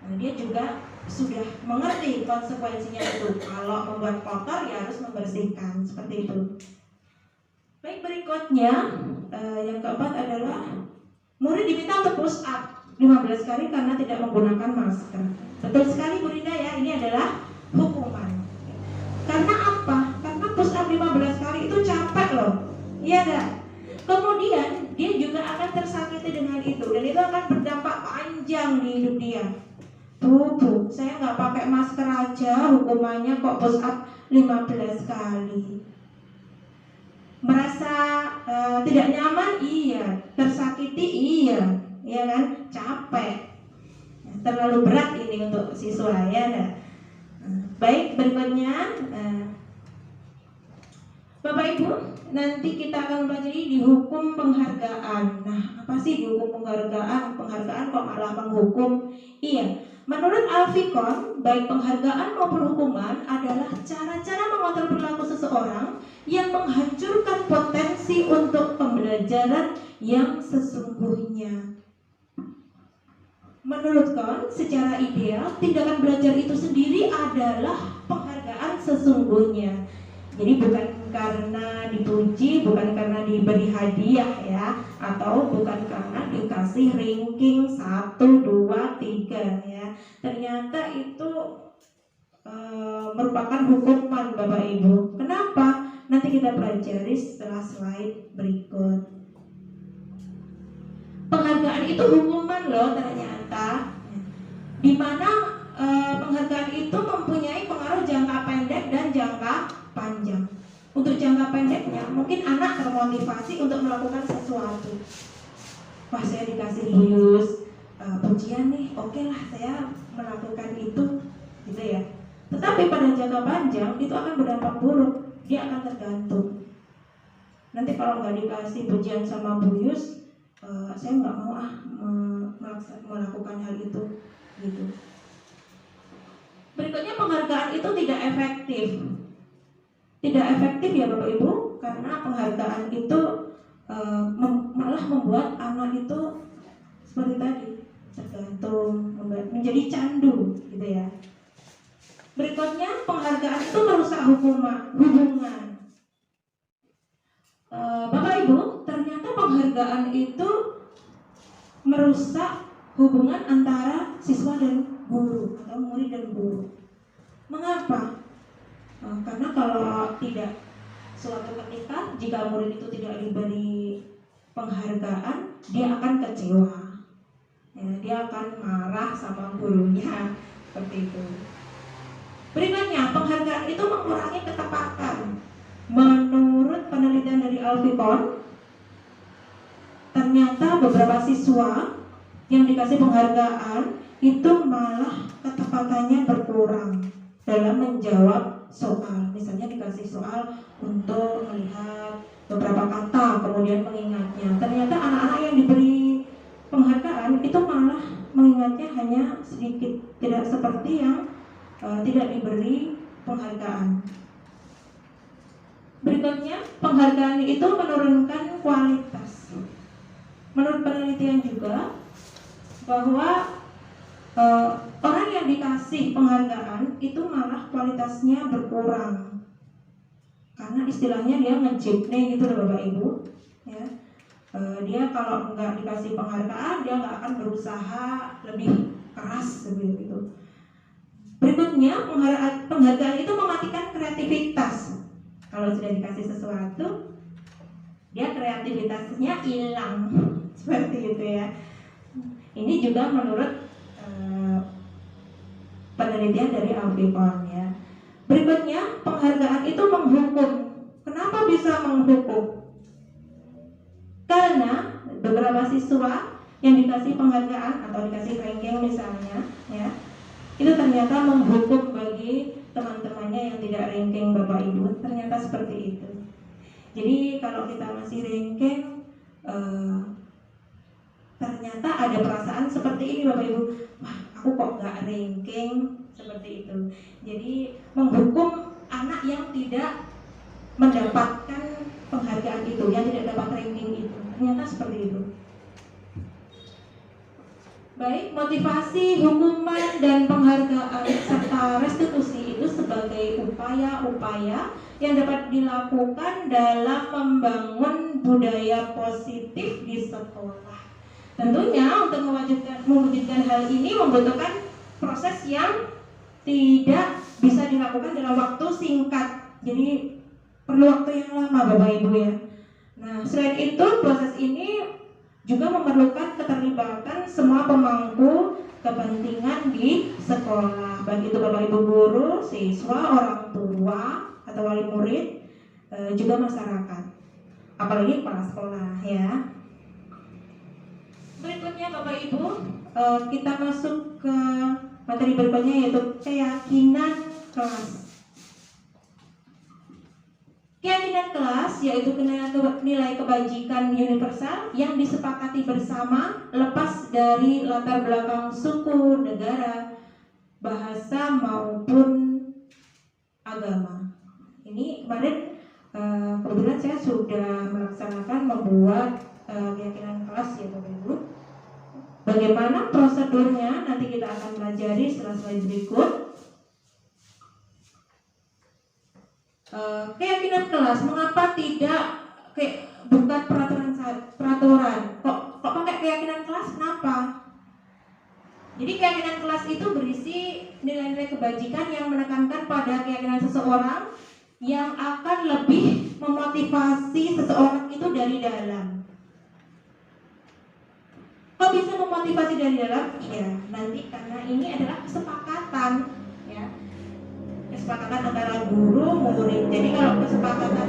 A: Nah, dia juga sudah mengerti konsekuensinya itu. Kalau membuat kotor ya harus membersihkan, seperti itu. Baik, berikutnya yang keempat adalah murid diminta untuk push up 15 kali karena tidak menggunakan masker. Betul sekali Bu Rinda ya, ini adalah hukuman. Karena apa? Karena push up 15 kali itu capek loh. Iya enggak? Kemudian dia juga akan tersakiti dengan itu, dan itu akan berdampak panjang di hidup dia. Bu, saya nggak pakai masker aja, hukumannya kok push up 15 kali. Merasa tidak nyaman, iya. Tersakiti, iya. Iya kan? Capek. Terlalu berat ini untuk siswa, ya enggak? Baik, berikutnya Bapak Ibu, nanti kita akan mempelajari di hukum penghargaan. Nah, apa sih di hukum penghargaan? Penghargaan kok malah menghukum? Iya, menurut Alfikon, baik penghargaan maupun hukuman adalah cara-cara mengontrol perilaku seseorang yang menghancurkan potensi untuk pembelajaran yang sesungguhnya. Menurut Kon, secara ideal, tindakan belajar itu sendiri adalah penghargaan sesungguhnya. Jadi bukan karena dipuji, bukan karena diberi hadiah ya, atau bukan karena dikasih ranking 1, 2, 3 ya. Ternyata itu merupakan hukuman Bapak Ibu. Kenapa? Nanti kita pelajari setelah slide berikut. Penghargaan itu hukuman loh ternyata. Di mana penghargaan itu mempunyai pengaruh jangka pendek dan jangka panjang. Untuk jangka pendeknya, mungkin anak termotivasi untuk melakukan sesuatu. Wah, saya dikasih bonus pujian nih, oke lah saya melakukan itu, gitu ya. Tetapi pada jangka panjang itu akan berdampak buruk. Dia akan tergantung. Nanti kalau nggak dikasih pujian sama Bu Yus, saya nggak mau melakukan hal itu, gitu. Berikutnya, penghargaan itu tidak efektif. Tidak efektif ya Bapak Ibu, karena penghargaan itu malah membuat anak itu seperti tadi tergantung, menjadi candu, gitu ya. Berikutnya, penghargaan itu merusak hubungan. Bapak Ibu, ternyata penghargaan itu merusak hubungan antara siswa dan guru atau murid dan guru. Mengapa? Karena kalau tidak, suatu ketika jika murid itu tidak diberi penghargaan, dia akan kecewa, ya, dia akan marah sama gurunya, seperti itu. Berikutnya, penghargaan itu mengurangi ketepatan. Menurut penelitian dari Alfikon, ternyata beberapa siswa yang dikasih penghargaan itu malah ketepatannya berkurang dalam menjawab soal. Misalnya dikasih soal untuk melihat beberapa kata, kemudian mengingatnya. Ternyata anak-anak yang diberi penghargaan itu malah mengingatnya hanya sedikit, tidak seperti yang tidak diberi penghargaan. Berikutnya, penghargaan itu menurunkan kualitas. Menurut penelitian juga bahwa orang yang dikasih penghargaan itu malah kualitasnya berkurang, karena istilahnya dia ngejipne gitu loh Bapak Ibu ya. Dia kalau nggak dikasih penghargaan, dia nggak akan berusaha lebih keras begitu. Berikutnya, penghargaan itu mematikan kreativitas. Kalau sudah dikasih sesuatu, dia kreativitasnya hilang seperti itu ya. Ini juga menurut penelitian dari Alfikon ya. Berikutnya, penghargaan itu menghukum. Kenapa bisa menghukum? Karena beberapa siswa yang dikasih penghargaan atau dikasih ranking misalnya ya, itu ternyata menghukum bagi teman-temannya yang tidak ranking Bapak Ibu. Ternyata seperti itu. Jadi kalau kita masih ranking, ternyata ada perasaan seperti ini Bapak Ibu. Wah, aku kok nggak ranking seperti itu. Jadi menghukum anak yang tidak mendapatkan penghargaan itu, yang tidak dapat ranking itu, ternyata seperti itu. Baik, motivasi, hukuman, dan penghargaan serta restitusi itu sebagai upaya-upaya yang dapat dilakukan dalam membangun budaya positif di sekolah. Tentunya untuk mewujudkan hal ini membutuhkan proses yang tidak bisa dilakukan dalam waktu singkat. Jadi perlu waktu yang lama Bapak Ibu ya. Nah, selain itu proses ini juga memerlukan keterlibatan semua pemangku kepentingan di sekolah, baik itu Bapak Ibu guru, siswa, orang tua atau wali murid, juga masyarakat, apalagi kepala sekolah ya. Berikutnya Bapak Ibu, kita masuk ke materi berikutnya yaitu keyakinan kelas. Keyakinan kelas yaitu nilai kebajikan universal yang disepakati bersama lepas dari latar belakang suku, negara, bahasa maupun agama. Ini kemarin kebetulan saya sudah melaksanakan membuat keyakinan kelas ya Bapak Ibu. Bagaimana prosedurnya nanti kita akan pelajari setelah slide berikut. Keyakinan kelas, mengapa tidak bukan peraturan? Kok pakai keyakinan kelas? Kenapa? Jadi keyakinan kelas itu berisi nilai-nilai kebajikan yang menekankan pada keyakinan seseorang yang akan lebih memotivasi seseorang itu dari dalam. Kok bisa memotivasi dari dalam? Iya, nanti karena ini adalah kesepakatan ya. Kesepakatan antara guru murid. Jadi kalau kesepakatan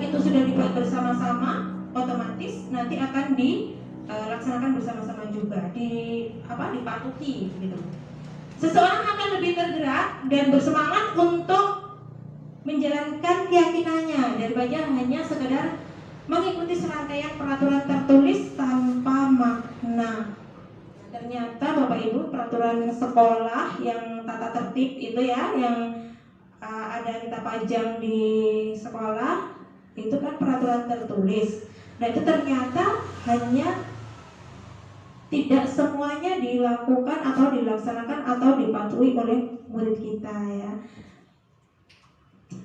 A: itu sudah dibuat bersama-sama, otomatis nanti akan dilaksanakan bersama-sama juga, dipatuhi gitu. Seseorang akan lebih tergerak dan bersemangat untuk menjalankan keyakinannya daripada hanya sekedar mengikuti serangkaian peraturan tertulis tanpa makna. Ternyata Bapak Ibu, peraturan sekolah yang tata tertib itu ya, yang ada kita pajang di sekolah, itu kan peraturan tertulis. Nah itu ternyata hanya tidak semuanya dilakukan atau dilaksanakan atau dipatuhi oleh murid kita ya.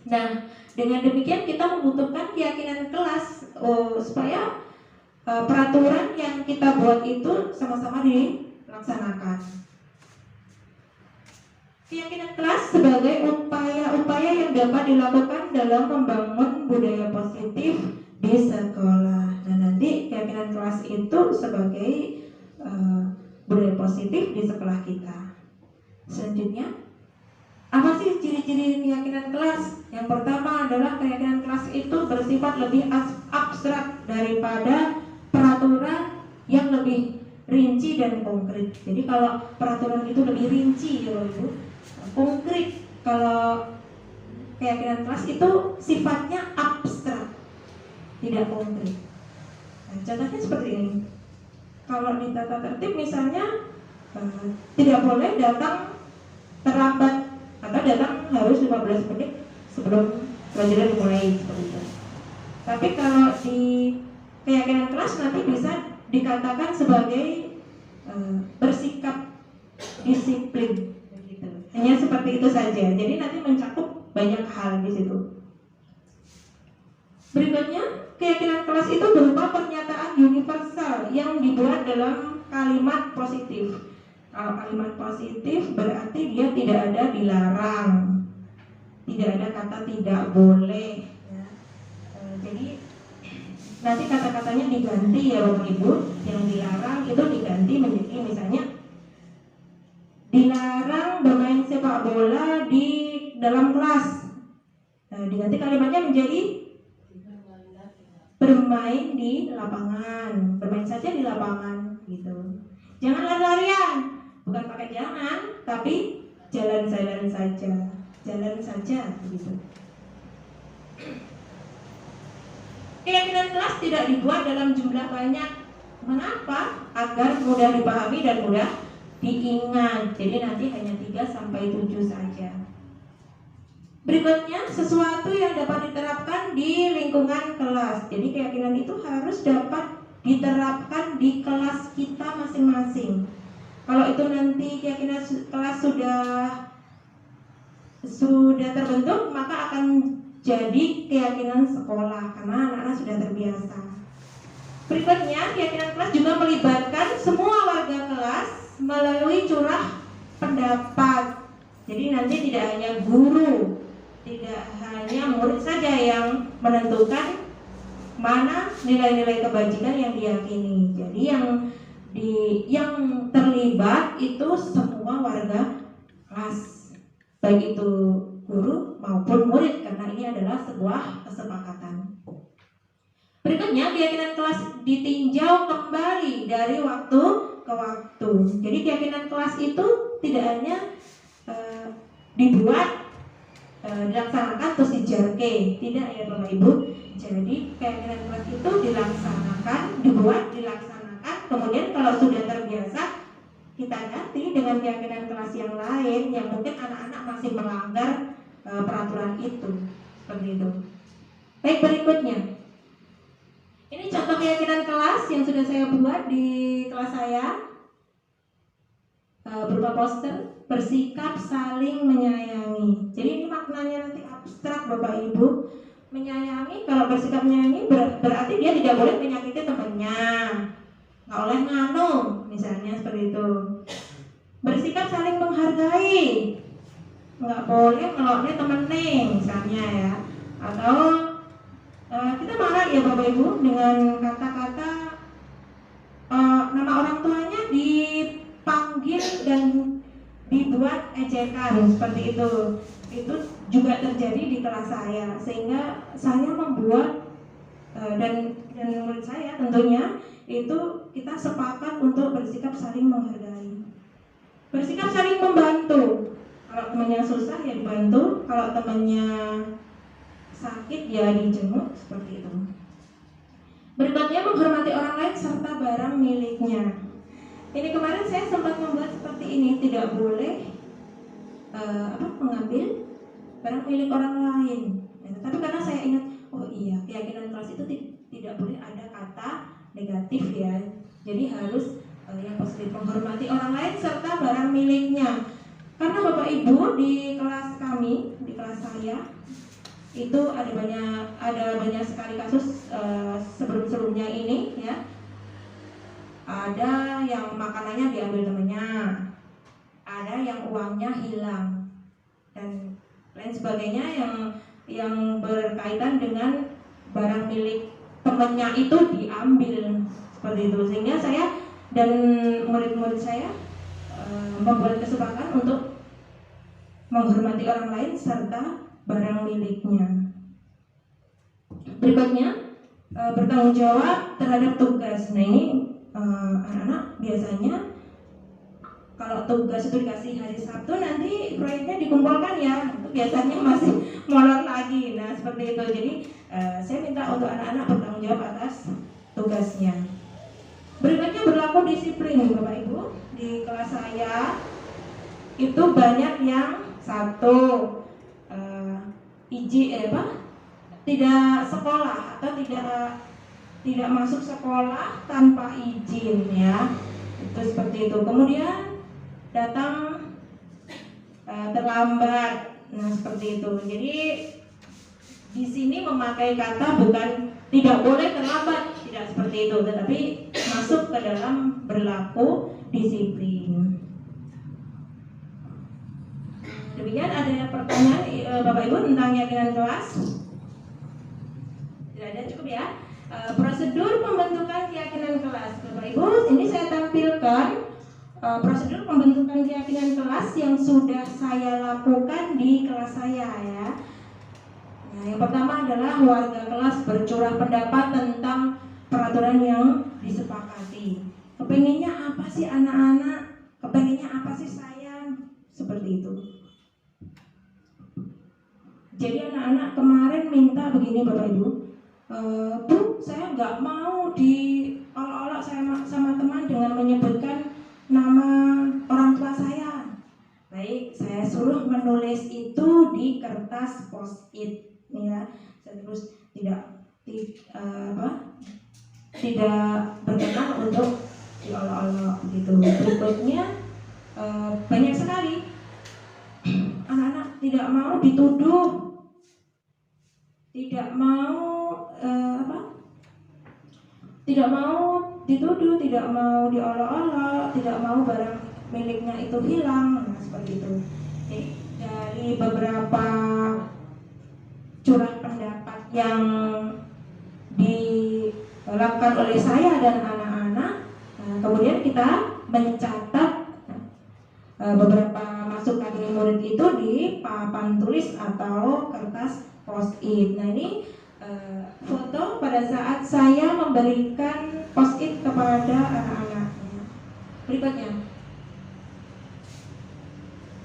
A: Nah dengan demikian kita membutuhkan keyakinan kelas supaya peraturan yang kita buat itu sama-sama dilaksanakan. Keyakinan kelas sebagai upaya-upaya yang dapat dilakukan dalam membangun budaya positif di sekolah. Nah nanti keyakinan kelas itu sebagai budaya positif di sekolah kita. Selanjutnya, apa sih ciri-ciri keyakinan kelas? Yang pertama adalah keyakinan kelas itu bersifat lebih abstrak daripada peraturan yang lebih rinci dan konkret. Jadi kalau peraturan itu lebih rinci ya Ibu, konkret. Kalau keyakinan kelas itu sifatnya abstrak, tidak konkret. Nah, contohnya seperti ini. Kalau di tata tertib misalnya tidak boleh datang terlambat atau datang harus 15 menit sebelum pelajaran dimulai seperti itu. Tapi kalau di keyakinan kelas nanti bisa dikatakan sebagai bersikap disiplin begitu. Hanya seperti itu saja. Jadi nanti mencakup banyak hal di situ. Berikutnya, keyakinan kelas itu berupa pernyataan universal yang dibuat dalam kalimat positif. Kalau kalimat positif berarti dia tidak ada dilarang, tidak ada kata tidak boleh ya. Jadi nanti kata-katanya diganti ya Bapak Ibu. Yang dilarang itu diganti menjadi misalnya dilarang bermain sepak bola di dalam kelas. Nah, diganti kalimatnya menjadi bermain di lapangan, bermain saja di lapangan gitu. Jangan lari-larian, bukan pakai jangan, tapi jalan-jalan saja, jalan saja begitu. Keyakinan kelas tidak dibuat dalam jumlah banyak. Mengapa? Agar mudah dipahami dan mudah diingat. Jadi nanti hanya 3 sampai 7 saja. Berikutnya, sesuatu yang dapat diterapkan di lingkungan kelas. Jadi keyakinan itu harus dapat diterapkan di kelas kita masing-masing. Kalau itu nanti keyakinan kelas sudah terbentuk, maka akan jadi keyakinan sekolah karena anak-anak sudah terbiasa. Berikutnya, keyakinan kelas juga melibatkan semua warga kelas melalui curah pendapat. Jadi nanti tidak hanya guru, tidak hanya murid saja yang menentukan mana nilai-nilai kebajikan yang diyakini. Jadi yang terlibat itu semua warga kelas, baik itu guru maupun murid, karena ini adalah sebuah kesepakatan. Berikutnya, keyakinan kelas ditinjau kembali dari waktu ke waktu. Jadi keyakinan kelas itu tidak hanya dibuat, dilaksanakan terus dijarke, tidak ya Bapak Ibu. Jadi keyakinan kelas itu dilaksanakan, dibuat, dilaksanakan, kemudian kalau sudah terbiasa kita ganti dengan keyakinan kelas yang lain yang mungkin anak-anak masih melanggar peraturan itu, seperti itu. Baik, berikutnya. Ini contoh keyakinan kelas yang sudah saya buat di kelas saya, berupa poster, bersikap saling menyayangi. Jadi ini maknanya nanti abstrak Bapak Ibu. Menyayangi, kalau bersikap menyayangi berarti dia tidak boleh menyakiti temannya, nggak boleh nganu, misalnya seperti itu. Bersikap saling menghargai, nggak boleh ngeloknya temennya, misalnya ya. Atau kita marah ya Bapak Ibu dengan kata-kata nama orang tuanya dipanggil dan dibuat ejekan, seperti itu. Itu juga terjadi di kelas saya, sehingga saya membuat dan menurut saya tentunya itu kita sepakat untuk bersikap saling menghargai, bersikap saling membantu. Kalau temannya susah ya dibantu, kalau temannya sakit ya dijenguk, seperti itu. Berikutnya, menghormati orang lain serta barang miliknya. Ini kemarin saya sempat membuat seperti ini, tidak boleh mengambil barang milik orang lain. Tapi karena saya ingat, oh iya, keyakinan kelas itu tidak boleh ada kata negatif ya. Jadi harus yang positif, menghormati orang lain serta barang miliknya. Karena Bapak Ibu di kelas kami, di kelas saya itu ada banyak sekali kasus sebelum-sebelumnya ini ya. Ada yang makanannya diambil temannya, ada yang uangnya hilang dan lain sebagainya yang berkaitan dengan barang milik temannya itu diambil, seperti itu. Sehingga saya dan murid-murid saya membuat kesepakatan untuk menghormati orang lain serta barang miliknya. Berikutnya, bertanggung jawab terhadap tugas. Nah ini anak-anak biasanya kalau tugas itu dikasih hari Sabtu, nanti proyeknya dikumpulkan ya, itu biasanya masih molor lagi. Nah seperti itu. Jadi saya minta untuk anak-anak bertanggung jawab atas tugasnya. Berikutnya, berlaku disiplin Bapak Ibu. Di kelas saya itu banyak yang tidak sekolah atau tidak masuk sekolah tanpa izin ya, itu seperti itu. Kemudian datang terlambat, nah seperti itu. Jadi di sini memakai kata bukan tidak boleh terlambat, tidak seperti itu, tetapi masuk ke dalam berlaku disiplin. Demikian, ada pertanyaan Bapak Ibu tentang keyakinan kelas? Tidak ada, cukup ya. Prosedur pembentukan keyakinan kelas, Bapak Ibu, ini saya tampilkan prosedur pembentukan keyakinan kelas yang sudah saya lakukan di kelas saya ya. Nah, yang pertama adalah warga kelas bercurah pendapat tentang peraturan yang disepakati. Kepengennya apa sih anak-anak? Kepengennya apa sih saya? Seperti itu. Jadi anak-anak kemarin minta begini Bapak Ibu, Bu, saya nggak mau olok-olok saya sama teman dengan menyebutkan nama orang tua saya. Baik, saya suruh menulis itu di kertas post-it, ya. Saya terus tidak berkenan untuk diolok-olok gitu. Berikutnya banyak sekali anak-anak tidak mau dituduh, tidak mau tidak mau dituduh, tidak mau diolok-olok, tidak mau barang miliknya itu hilang, nah, seperti itu. Jadi dari beberapa curah pendapat yang dilakukan oleh saya dan anak-anak, kemudian kita mencatat beberapa masukan murid itu di papan tulis atau kertas post-it. Nah, ini foto pada saat saya memberikan post-it kepada anak-anak. Berikutnya,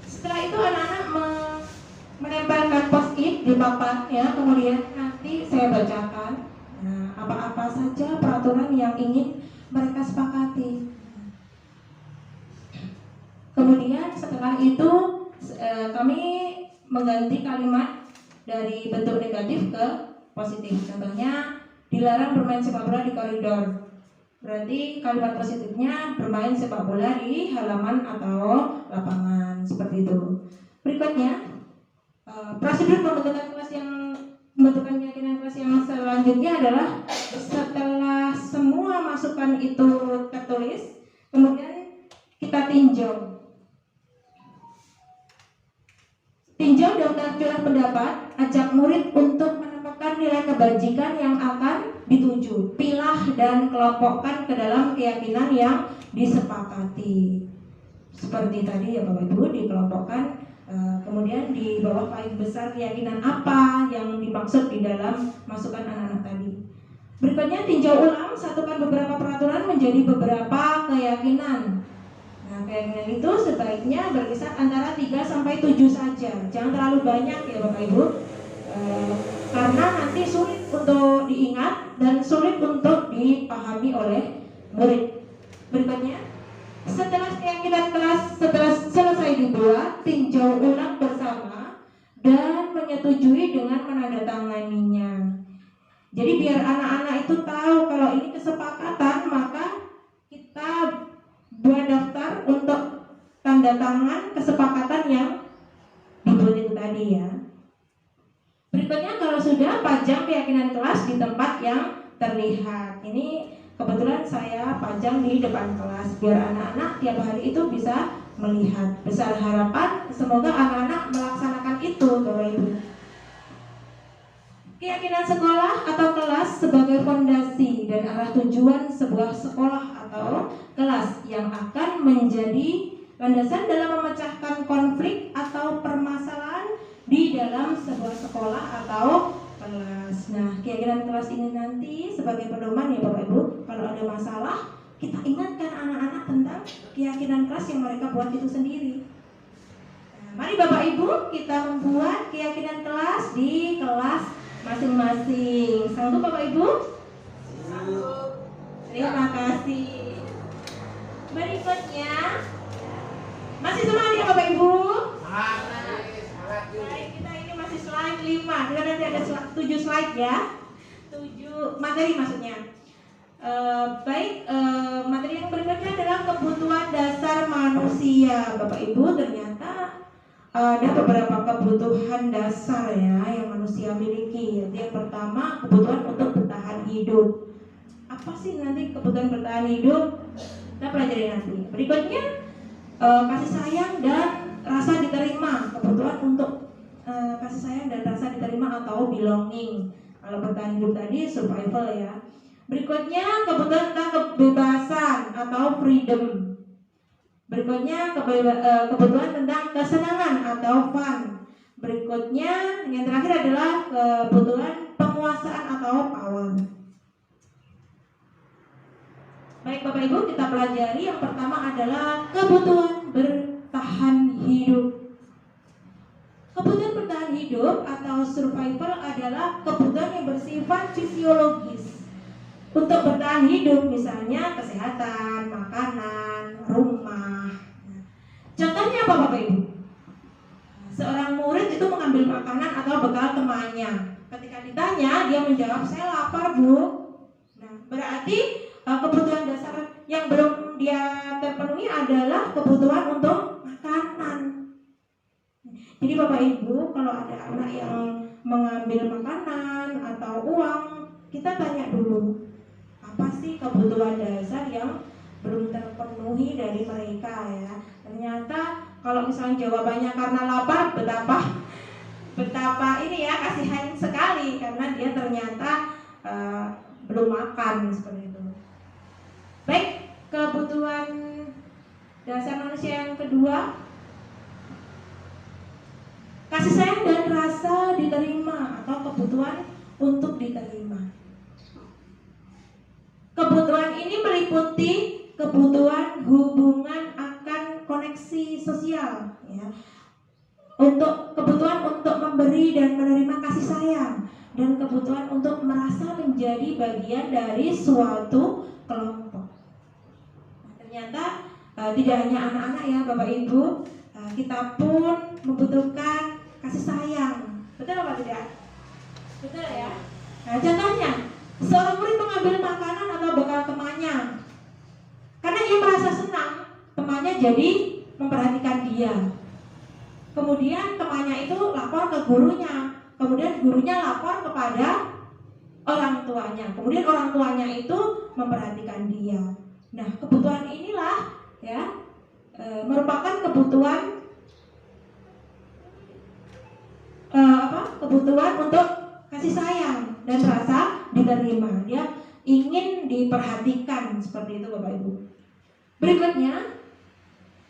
A: setelah itu anak-anak menempelkan post-it di papan, ya. Kemudian nanti saya bacakan apa-apa saja peraturan yang ingin mereka sepakati. Kemudian setelah itu kami mengganti kalimat dari bentuk negatif ke positif. Contohnya, dilarang bermain sepak bola di koridor. Berarti kalimat positifnya bermain sepak bola di halaman atau lapangan, seperti itu. Berikutnya, prosedur pembentukan keyakinan kelas yang selanjutnya adalah setelah semua masukan itu tertulis, kemudian kita tinjau daftar curah pendapat, ajak murid untuk menemukan nilai kebajikan yang akan dituju, pilah dan kelompokkan ke dalam keyakinan yang disepakati. Seperti tadi ya Bapak Ibu, dikelompokkan, kemudian di bawah paling besar keyakinan apa yang dimaksud di dalam masukan anak-anak tadi. Berikutnya, tinjau ulang, satukan beberapa peraturan menjadi beberapa keyakinan. Nah, keyakinan itu sebaiknya berkisar antara 3 sampai 7 saja. Jangan terlalu banyak ya Bapak Ibu, karena nanti sulit untuk diingat dan sulit untuk dipahami oleh murid. Berikutnya, setelah keyakinan kelas selesai dibuat, tinjau ulang bersama dan menyetujui dengan menandatanganinya. Jadi biar anak-anak itu tahu kalau ini kesepakatan, maka kita buat daftar untuk tanda tangan kesepakatan yang dibuat itu tadi, ya. Berikutnya, kalau sudah, pajang keyakinan kelas di tempat yang terlihat. Ini kebetulan saya pajang di depan kelas biar anak-anak tiap hari itu bisa melihat. Besar harapan semoga anak-anak melaksanakan itu, Bapak Ibu. Keyakinan sekolah atau kelas sebagai fondasi dan arah tujuan sebuah sekolah atau kelas yang akan menjadi landasan dalam memecahkan konflik atau permasalahan di dalam sebuah sekolah atau kelas. Nah, keyakinan kelas ini nanti sebagai pedoman ya Bapak Ibu, kalau ada masalah kita ingatkan anak-anak tentang keyakinan kelas yang mereka buat itu sendiri. Nah, mari Bapak Ibu kita membuat keyakinan kelas di kelas masing-masing. Sanggup Bapak Ibu? Sanggup. Terima kasih. Berikutnya, masih semangat ya Bapak Ibu? Baik, kita ini masih slide 5. Kita nanti ada 7 slide ya. 7 materi maksudnya. Materi yang berikutnya adalah kebutuhan dasar manusia. Bapak Ibu, ternyata ada beberapa kebutuhan dasar ya yang manusia miliki. Yang pertama, kebutuhan untuk bertahan hidup. Apa sih nanti kebutuhan bertahan hidup? Kita pelajari nanti. Berikutnya, kasih sayang dan rasa diterima. Kebutuhan untuk kasih sayang dan rasa diterima atau belonging. Kalau bertahan hidup tadi survival ya. Berikutnya, kebutuhan tentang kebebasan atau freedom. Berikutnya, kebutuhan tentang kesenangan atau fun. Berikutnya, yang terakhir adalah kebutuhan penguasaan atau power. Baik Bapak Ibu, kita pelajari. Yang pertama adalah kebutuhan bertahan hidup. Kebutuhan bertahan hidup atau survival adalah kebutuhan yang bersifat fisiologis. untuk bertahan hidup, misalnya kesehatan, makanan, rumah. Contohnya apa Bapak Ibu? Seorang murid itu mengambil makanan atau bekal temannya. Ketika ditanya, dia menjawab, saya lapar Bu. Nah, berarti kebutuhan dasar yang belum dia terpenuhi adalah kebutuhan untuk makanan. Jadi Bapak Ibu, kalau ada anak yang mengambil makanan atau uang, kita tanya dulu, apa sih kebutuhan dasar yang belum terpenuhi dari mereka ya. Ternyata kalau misalnya jawabannya karena lapar, betapa ini ya, kasihan sekali karena dia ternyata belum makan seperti itu. Baik, kebutuhan dasar manusia yang kedua, kasih sayang dan rasa diterima atau kebutuhan untuk diterima. Kebutuhan ini meliputi kebutuhan hubungan akan koneksi sosial ya. Untuk kebutuhan untuk memberi dan menerima kasih sayang, dan kebutuhan untuk merasa menjadi bagian dari suatu kelompok. Nah, ternyata tidak hanya anak-anak ya Bapak Ibu, kita pun membutuhkan kasih sayang. Betul apa tidak? Betul ya. Nah, contohnya seorang murid mengambil makanan atau bekal temannya karena ia merasa senang temannya jadi memperhatikan dia. Kemudian temannya itu lapor ke gurunya, kemudian gurunya lapor kepada orang tuanya, kemudian orang tuanya itu memperhatikan dia. Nah, kebutuhan inilah ya merupakan kebutuhan kebutuhan untuk kasih sayang dan rasa diterima. Dia ingin diperhatikan, seperti itu Bapak Ibu. Berikutnya,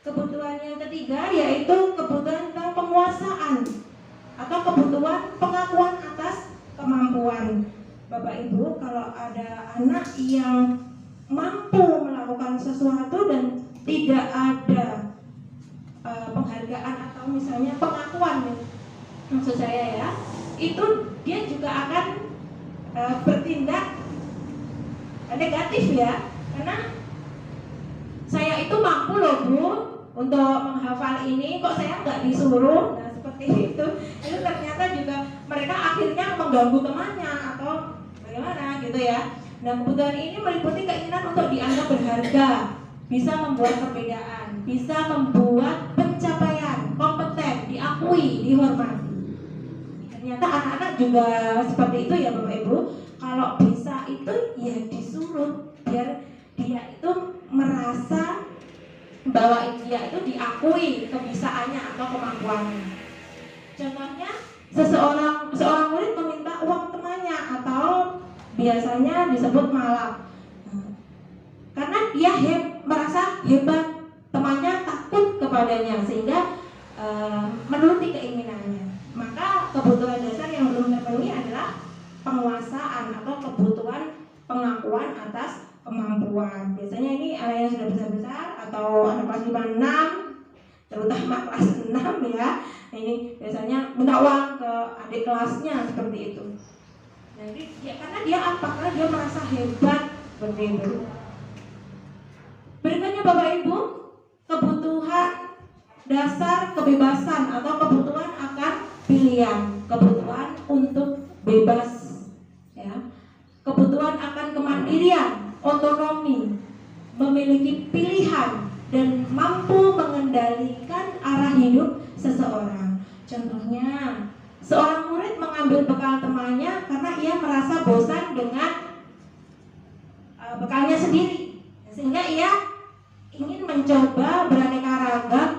A: kebutuhan yang ketiga yaitu kebutuhan tentang penguasaan atau kebutuhan pengakuan atas kemampuan. Bapak Ibu, kalau ada anak yang mampu melakukan sesuatu dan tidak ada penghargaan atau misalnya pengakuan, maksud saya ya, itu dia juga akan bertindak negatif ya, karena saya itu mampu loh Bu untuk menghafal ini, kok saya nggak disuruh. Nah, seperti itu ternyata juga mereka akhirnya mengganggu temannya atau bagaimana gitu ya. Nah, kebutuhan ini meliputi keinginan untuk dianggap berharga, bisa membuat perbedaan, bisa membuat pencapaian, kompeten, diakui, dihormati. Ternyata anak-anak juga seperti itu ya Bapak Ibu. Kalau bisa itu ya disuruh, biar dia itu merasa bahwa dia itu diakui kebisaannya atau kemampuannya. Contohnya, seorang murid meminta uang temannya atau biasanya disebut malak, karena dia merasa hebat, temannya takut kepadanya sehingga menuruti keinginannya. Maka kebutuhan dasar yang belum terpenuhi adalah penguasaan atau kebutuhan pengakuan atas kemampuan. Biasanya ini anak yang sudah besar-besar atau anak kelas 5-6, terutama kelas 6 ya. Ini biasanya minta uang ke adik kelasnya seperti itu. Nah, jadi karena dia apa? Karena dia merasa hebat seperti itu. Berikutnya Bapak Ibu, kebutuhan dasar kebebasan atau kebutuhan akan pilihan, kebutuhan untuk bebas ya. Kebutuhan akan kemandirian, otonomi, memiliki pilihan dan mampu mengendalikan arah hidup seseorang. Contohnya, seorang murid mengambil bekal temannya karena ia merasa bosan dengan bekalnya sendiri, sehingga ia ingin mencoba beraneka ragam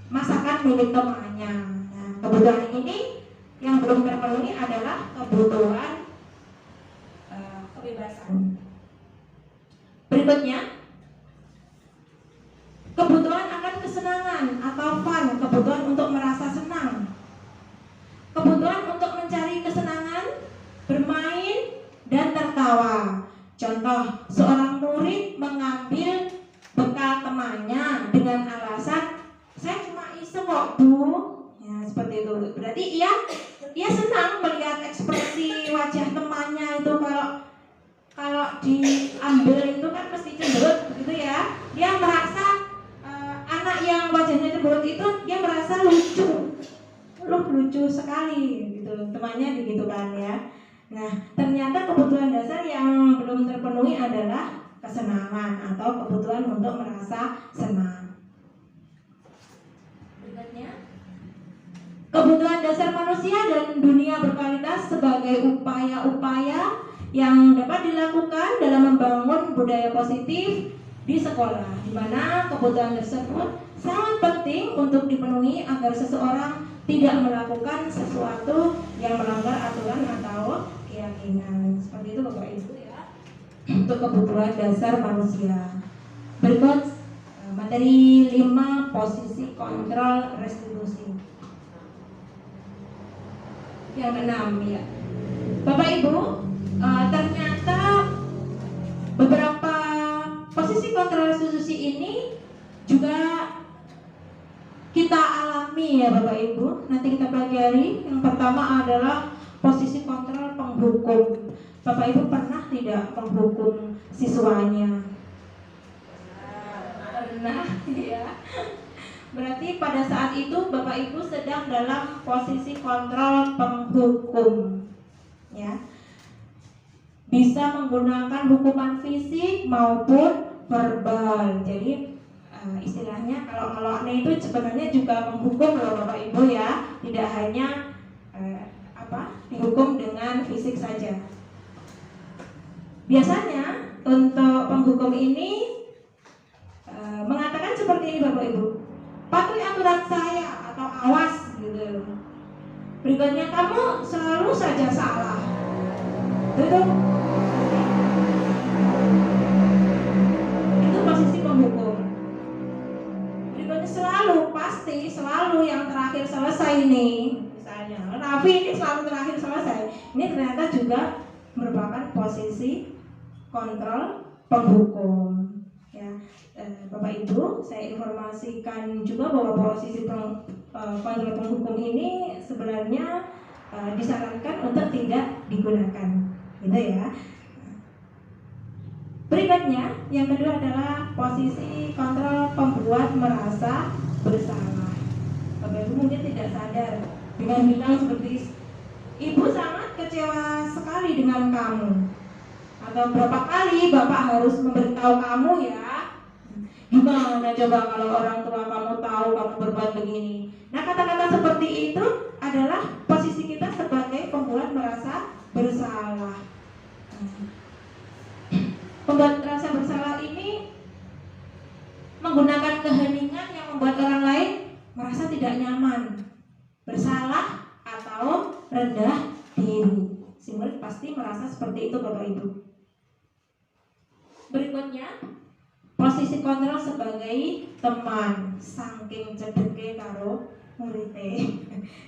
A: masakan milik temannya. Nah, kebutuhan ini yang belum terpenuhi adalah kebutuhan kebebasan. Berikutnya, kebutuhan akan kesenangan atau fun, kebutuhan untuk merasa senang, kebutuhan untuk mencari kesenangan, bermain dan tertawa. Contoh, seorang murid mengambil bekal temannya dengan alasan saya cuma iseng kok Bu, ya seperti itu. Berarti ia senang melihat ekspresi wajah temannya itu kalau kalau diambil itu kan mesti cemberut gitu ya. Dia merasa anak yang wajahnya cemberut itu dia merasa lucu, lucu sekali gitu, temannya begitu kan ya. Nah ternyata kebutuhan dasar yang belum terpenuhi adalah kesenangan atau kebutuhan untuk merasa senang. Berikutnya, kebutuhan dasar manusia dan dunia berkualitas sebagai upaya-upaya yang dapat dilakukan dalam membangun budaya positif di sekolah, di mana kebutuhan tersebut sangat penting untuk dipenuhi agar seseorang tidak melakukan sesuatu yang melanggar aturan atau keyakinan. Seperti itu Bapak Ibu ya, untuk kebutuhan dasar manusia. Berikut materi 5, posisi kontrol restitusi. Yang 6 ya, Bapak Ibu, ternyata beberapa posisi kontrol restitusi ini juga kita alami ya Bapak Ibu. Nanti kita pelajari. Yang pertama adalah posisi kontrol penghukum. Bapak Ibu pernah tidak menghukum siswanya? Pernah ya. Berarti pada saat itu Bapak Ibu sedang dalam posisi kontrol penghukum ya. Bisa menggunakan hukuman fisik maupun verbal. Jadi istilahnya kalau ngelokne itu sebenarnya juga menghukum loh Bapak Ibu ya. Tidak hanya dihukum dengan fisik saja. Biasanya untuk penghukum ini mengatakan seperti ini Bapak Ibu, patuhi aturan saya atau awas gitu. Berikutnya, kamu selalu saja salah. Itu posisi penghukum. Berikutnya, selalu yang terakhir selesai nih. Misalnya Raffi ini selalu terakhir selesai. Ini ternyata juga merupakan posisi kontrol penghukum ya. Bapak Ibu, saya informasikan juga bahwa posisi kontrol penghukum ini sebenarnya disarankan untuk tidak digunakan, gitu ya. Berikutnya, yang kedua adalah posisi kontrol pembuat merasa bersalah. Bapak Ibu mungkin tidak sadar dengan bilang seperti, ibu sangat kecewa sekali dengan kamu, atau berapa kali bapak harus memberitahu kamu ya. Gimana coba kalau orang tua kamu tahu kamu berbuat begini. Nah, kata-kata seperti itu adalah posisi kita sebagai pembuat merasa bersalah. Pembuat merasa bersalah ini menggunakan keheningan yang membuat orang lain merasa tidak nyaman, bersalah atau rendah diri. Si murid pasti merasa seperti itu Bapak Ibu. Berikutnya, posisi kontrol sebagai teman, saking cedeke karo muridé.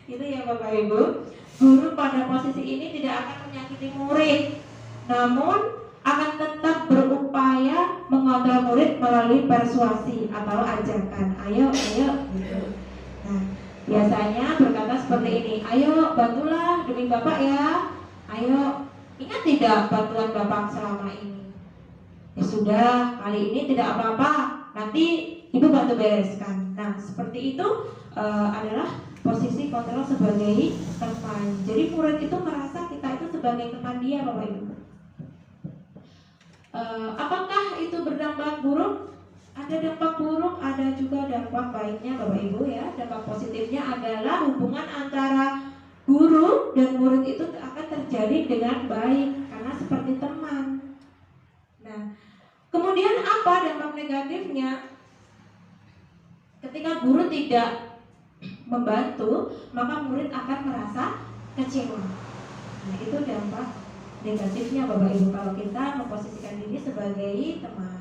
A: Itu ya Bapak Ibu. Guru pada posisi ini tidak akan menyakiti murid, namun akan tetap berupaya mengontrol murid melalui persuasi atau ajakan. Ayo gitu. Nah, biasanya berkata seperti ini, ayo bantulah demi Bapak ya. Ayo, ingat tidak bantuan Bapak selama ini? Ya sudah, kali ini tidak apa-apa, nanti Ibu bantu bereskan. Nah, seperti itu adalah posisi kontrol sebagai teman. Jadi murid itu merasa kita itu sebagai teman dia Bapak Ibu. Apakah itu berdampak buruk? Ada dampak buruk, ada juga dampak baiknya Bapak Ibu ya. Dampak positifnya adalah hubungan antara guru dan murid itu akan terjadi dengan baik karena seperti teman. Nah, kemudian apa dampak negatifnya? Ketika guru tidak membantu, maka murid akan merasa kecewa. Nah, itu dampak negatifnya Bapak Ibu kalau kita memposisikan diri sebagai teman.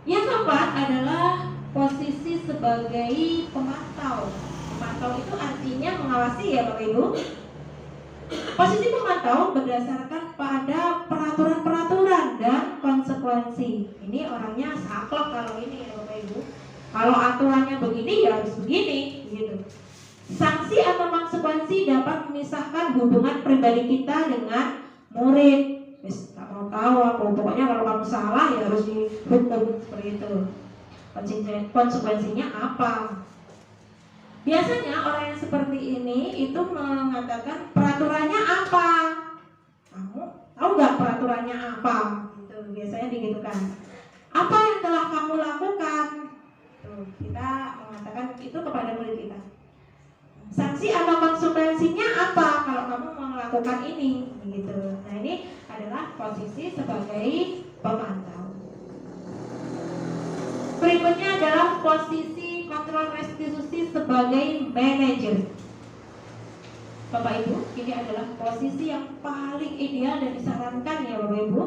A: Yang keempat adalah posisi sebagai pemantau. Pemantau itu artinya mengawasi ya Bapak Ibu. Posisi pemantau berdasarkan pada peraturan-peraturan dan konsekuensi. Ini orangnya saklek kalau ini ya Bapak Ibu. Kalau aturannya begini ya harus begini gitu. Sanksi atau konsekuensi dapat memisahkan hubungan pribadi kita dengan murid. Gak mau tahu aku, pokoknya kalau kamu salah ya harus dihukum, seperti itu. Konsekuensinya apa? Biasanya orang yang seperti ini itu mengatakan peraturannya apa? Kamu tahu nggak peraturannya apa? Gitu, biasanya digitukan. Apa yang telah kamu lakukan? Tuh, kita mengatakan itu kepada murid kita. Sanksi atau konsekuensinya apa kalau kamu melakukan ini? Gitu. Nah, ini adalah posisi sebagai pemantau. Berikutnya adalah posisi kontrol restitusi sebagai manajer. Bapak Ibu, ini adalah posisi yang paling ideal dan disarankan ya Bapak Ibu.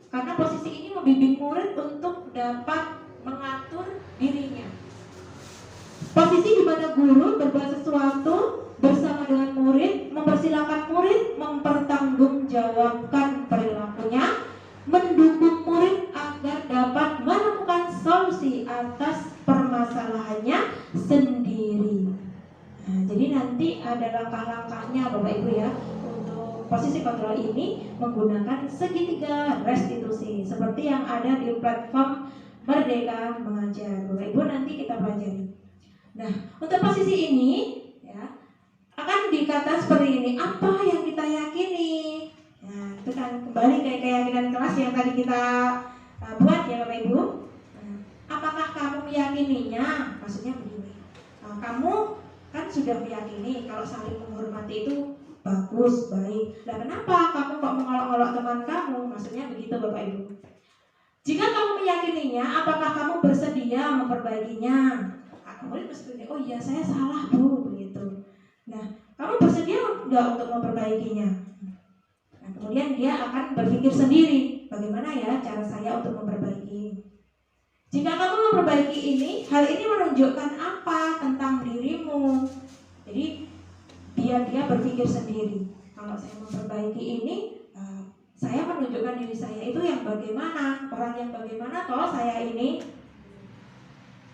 A: Karena posisi ini membimbing murid untuk dapat mengatur dirinya. Posisi di mana guru berbuat sesuatu bersama dengan murid, mempersilahkan murid mempertanggungjawabkan perilakunya, mendukung murid agar dapat menemukan solusi atas permasalahannya sendiri. Nah, jadi nanti ada langkah-langkahnya Bapak Ibu ya. Untuk posisi kontrol ini menggunakan segitiga restitusi seperti yang ada di platform Merdeka Mengajar. Bapak Ibu nanti kita pelajari. Nah, untuk posisi ini ya akan dikata seperti ini, apa yang kita yakini. Nah, itu kan kembali ke keyakinan kelas yang tadi kita buat ya Bapak Ibu. Nah, apakah kamu meyakininya? Maksudnya begini, kamu kan sudah meyakini kalau saling menghormati itu bagus, baik. Nah, kenapa kamu kok mengolok-olok teman kamu? Maksudnya begitu Bapak Ibu. Jika kamu meyakininya, apakah kamu bersedia memperbaikinya? Murid bersedia, oh iya saya salah Bu, begitu. Nah, kamu bersedia enggak untuk memperbaikinya? Nah, kemudian dia akan berpikir sendiri, bagaimana ya cara saya untuk memperbaiki. Jika kamu memperbaiki ini, hal ini menunjukkan apa tentang dirimu. Jadi biar dia berpikir sendiri. Kalau saya memperbaiki ini, saya menunjukkan diri saya itu yang bagaimana, orang yang bagaimana toh saya ini.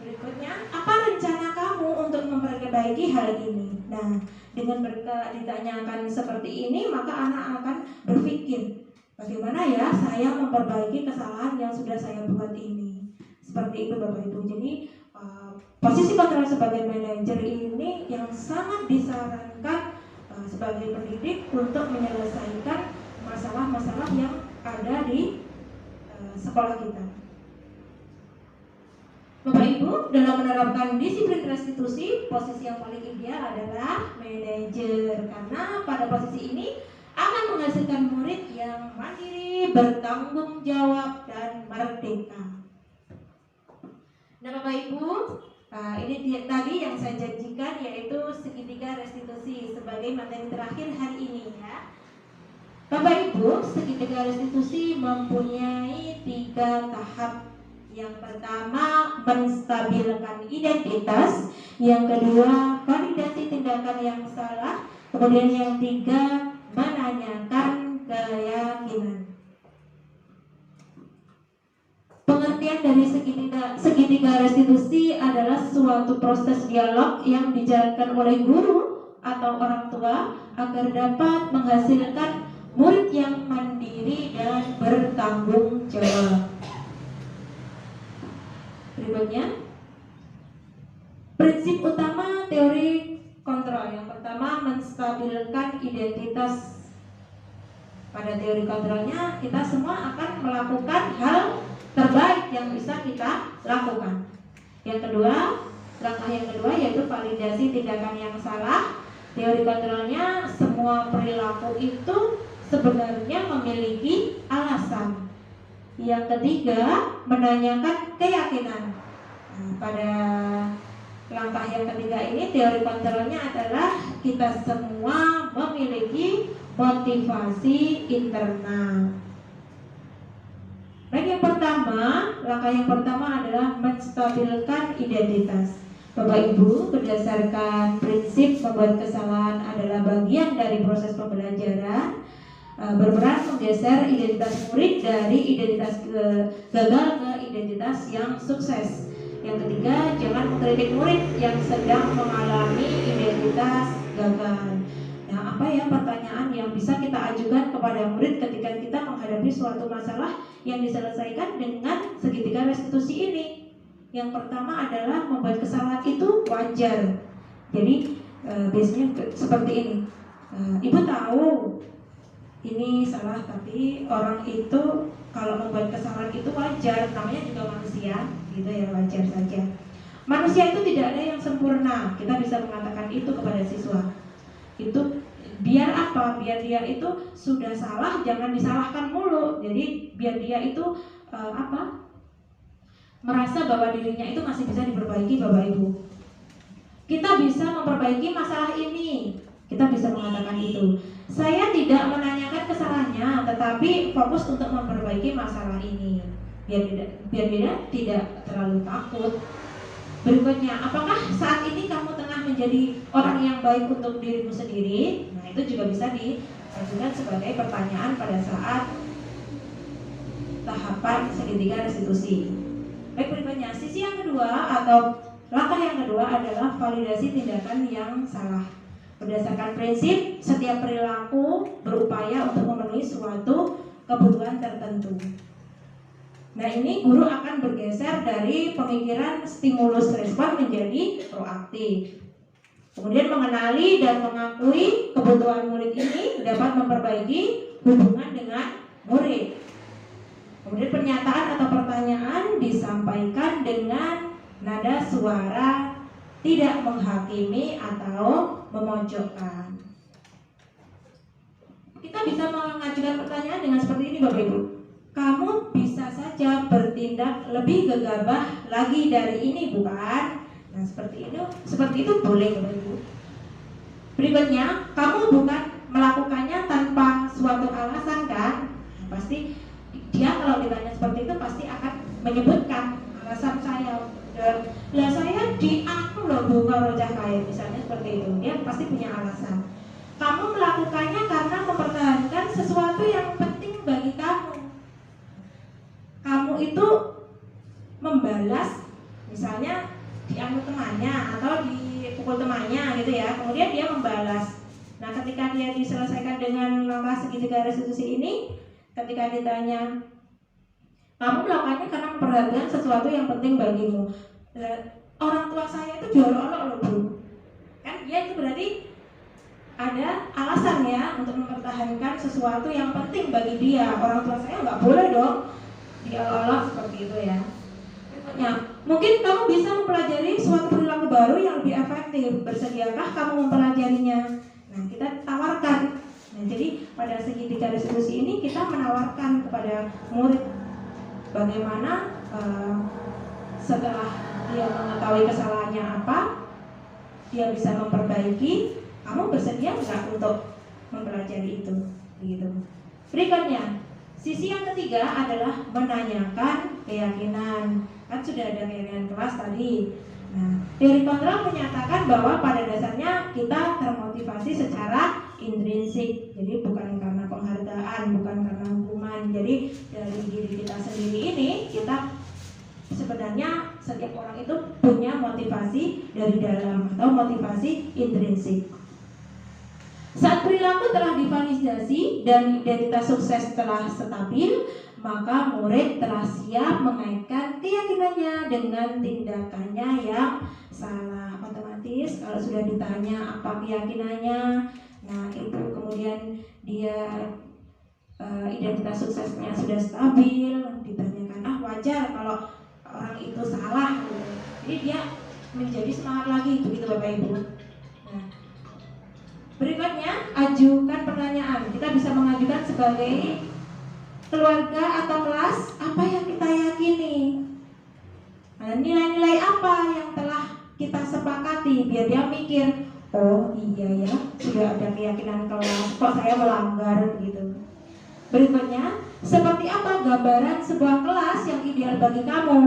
A: Berikutnya, apa rencana kamu untuk memperbaiki hal ini? Nah, dengan ditanyakan seperti ini, maka anak akan berpikir, bagaimana ya saya memperbaiki kesalahan yang sudah saya buat ini. Seperti itu Bapak Ibu. Jadi posisi kontrol sebagai manajer ini yang sangat disarankan sebagai pendidik untuk menyelesaikan masalah-masalah yang ada di sekolah kita. Bapak Ibu, dalam menerapkan disiplin restitusi, posisi yang paling ideal adalah manajer. Karena pada posisi ini akan menghasilkan murid yang mandiri, bertanggung jawab, dan merdeka. Nah Bapak Ibu, ini tadi yang saya janjikan yaitu segitiga restitusi sebagai materi terakhir hari ini ya. Bapak Ibu, segitiga restitusi mempunyai 3 tahap. Yang pertama, menstabilkan identitas. Yang kedua, validasi tindakan yang salah. Kemudian yang 3, menanyakan keyakinan. Pengertian dari segitiga restitusi adalah suatu proses dialog yang dijalankan oleh guru atau orang tua agar dapat menghasilkan murid yang mandiri dan bertanggung jawab. Berikutnya, prinsip utama teori kontrol. Yang pertama, menstabilkan identitas. Pada teori kontrolnya, kita semua akan melakukan hal terbaik yang bisa kita lakukan. Yang kedua, langkah yang kedua yaitu validasi tindakan yang salah. Teori kontrolnya, semua perilaku itu sebenarnya memiliki alasan. Yang ketiga, menanyakan keyakinan. Nah, pada langkah yang ketiga ini teori kontrolnya adalah kita semua memiliki motivasi internal. Baik, langkah yang pertama adalah menstabilkan identitas. Bapak Ibu, berdasarkan prinsip membuat kesalahan adalah bagian dari proses pembelajaran, berperan menggeser identitas murid dari identitas gagal ke identitas yang sukses. Yang ketiga, jangan mengkritik murid yang sedang mengalami identitas gagal. Nah, apa ya pertanyaan yang bisa kita ajukan kepada murid ketika kita menghadapi menghadapi suatu masalah yang diselesaikan dengan segitiga restitusi ini. Yang pertama adalah membuat kesalahan itu wajar. Jadi biasanya seperti ini. Ibu tahu ini salah, tapi orang itu kalau membuat kesalahan itu wajar, namanya juga manusia, gitu ya, wajar saja. Manusia itu tidak ada yang sempurna, kita bisa mengatakan itu kepada siswa. Itu biar apa? Biar dia itu sudah salah, jangan disalahkan mulu. Jadi biar dia itu merasa bahwa dirinya itu masih bisa diperbaiki, Bapak Ibu. Kita bisa memperbaiki masalah ini. Kita bisa mengatakan itu. Saya tidak menanyakan kesalahannya, tetapi fokus untuk memperbaiki masalah ini. Biar dia tidak terlalu takut. Berikutnya, apakah saat ini kamu tengah menjadi orang yang baik untuk dirimu sendiri? Nah, itu juga bisa diajukan sebagai pertanyaan pada saat tahapan segitiga restitusi. Baik, berikutnya, sisi yang kedua atau langkah yang kedua adalah validasi tindakan yang salah. Berdasarkan prinsip, setiap perilaku berupaya untuk memenuhi suatu kebutuhan tertentu. Nah, ini guru akan bergeser dari pemikiran stimulus respon menjadi proaktif. Kemudian mengenali dan mengakui kebutuhan murid ini dapat memperbaiki hubungan dengan murid. Kemudian pernyataan atau pertanyaan disampaikan dengan nada suara tidak menghakimi atau memojokkan. Kita bisa mengajukan pertanyaan dengan seperti ini, Bapak Ibu. Kamu bisa saja bertindak lebih gegabah lagi dari ini, bukan? Nah, seperti itu boleh, Bapak Ibu. Berikutnya, kamu bukan melakukannya tanpa suatu alasan, kan? Nah, pasti dia kalau ditanya seperti itu pasti akan menyebutkan alasan saya. Lah saya aku loh Bu Karojah Kaya, misalnya seperti itu. Dia pasti punya alasan. Kamu melakukannya karena mempertahankan sesuatu yang penting bagi kamu. Kamu itu membalas, misalnya diambil temannya atau dipukul temannya gitu ya. Kemudian dia membalas. Nah, ketika dia diselesaikan dengan langkah segitiga restitusi ini, ketika ditanya, kamu melakukannya karena memperhatikan sesuatu yang penting bagimu. Orang tua saya itu diolok-olok loh Bu. Kan dia itu berarti ada alasan ya untuk mempertahankan sesuatu yang penting bagi dia. Orang tua saya nggak boleh dong diolok-olok seperti itu ya. Ya, mungkin kamu bisa mempelajari suatu perilaku baru yang lebih efektif. Bersediakah kamu mempelajarinya? Nah, kita tawarkan. Nah, jadi pada segitiga restitusi ini kita menawarkan kepada murid bagaimana setelah dia mengetahui kesalahannya apa, dia bisa memperbaiki. Kamu bersedia nggak untuk mempelajari itu? Begitu. Berikutnya, sisi yang ketiga adalah menanyakan keyakinan. Kan sudah ada keyakinan kelas tadi. Nah, teori kontrol menyatakan bahwa pada dasarnya kita termotivasi secara intrinsik. Jadi bukan karena penghargaan, bukan karena hukuman. Jadi dari diri kita sendiri ini, kita sebenarnya setiap orang itu punya motivasi dari dalam atau motivasi intrinsik. Saat perilaku telah divalidasi dan identitas sukses telah stabil, maka murid telah siap mengaitkan keyakinannya dengan tindakannya yang salah. Otomatis kalau sudah ditanya apa keyakinannya, nah itu kemudian dia identitas suksesnya sudah stabil, ditanyakan wajar kalau orang itu salah, jadi dia menjadi semangat lagi, begitu Bapak Ibu. Nah, berikutnya ajukan pertanyaan. Kita bisa mengajukan sebagai keluarga atau kelas, apa yang kita yakini? Nah, nilai-nilai apa yang telah kita sepakati, biar dia mikir, oh iya ya, sudah ada keyakinan kelas, kok saya melanggar gitu. Berikutnya, seperti apa gambaran sebuah kelas yang ideal bagi kamu?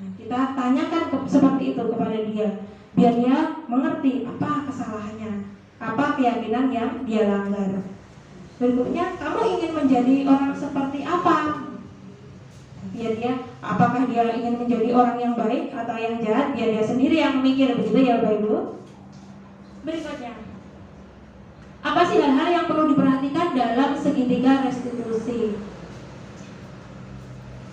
A: Nah, kita tanyakan seperti itu kepada dia, biar dia mengerti apa kesalahannya, apa keyakinan yang dia langgar. Berikutnya, kamu ingin menjadi orang seperti apa? Biar dia, apakah dia ingin menjadi orang yang baik atau yang jahat, biar dia sendiri yang memikir, begitu ya Bapak Ibu. Berikutnya, Apa sih hal-hal yang perlu diperhatikan dalam segitiga restitusi?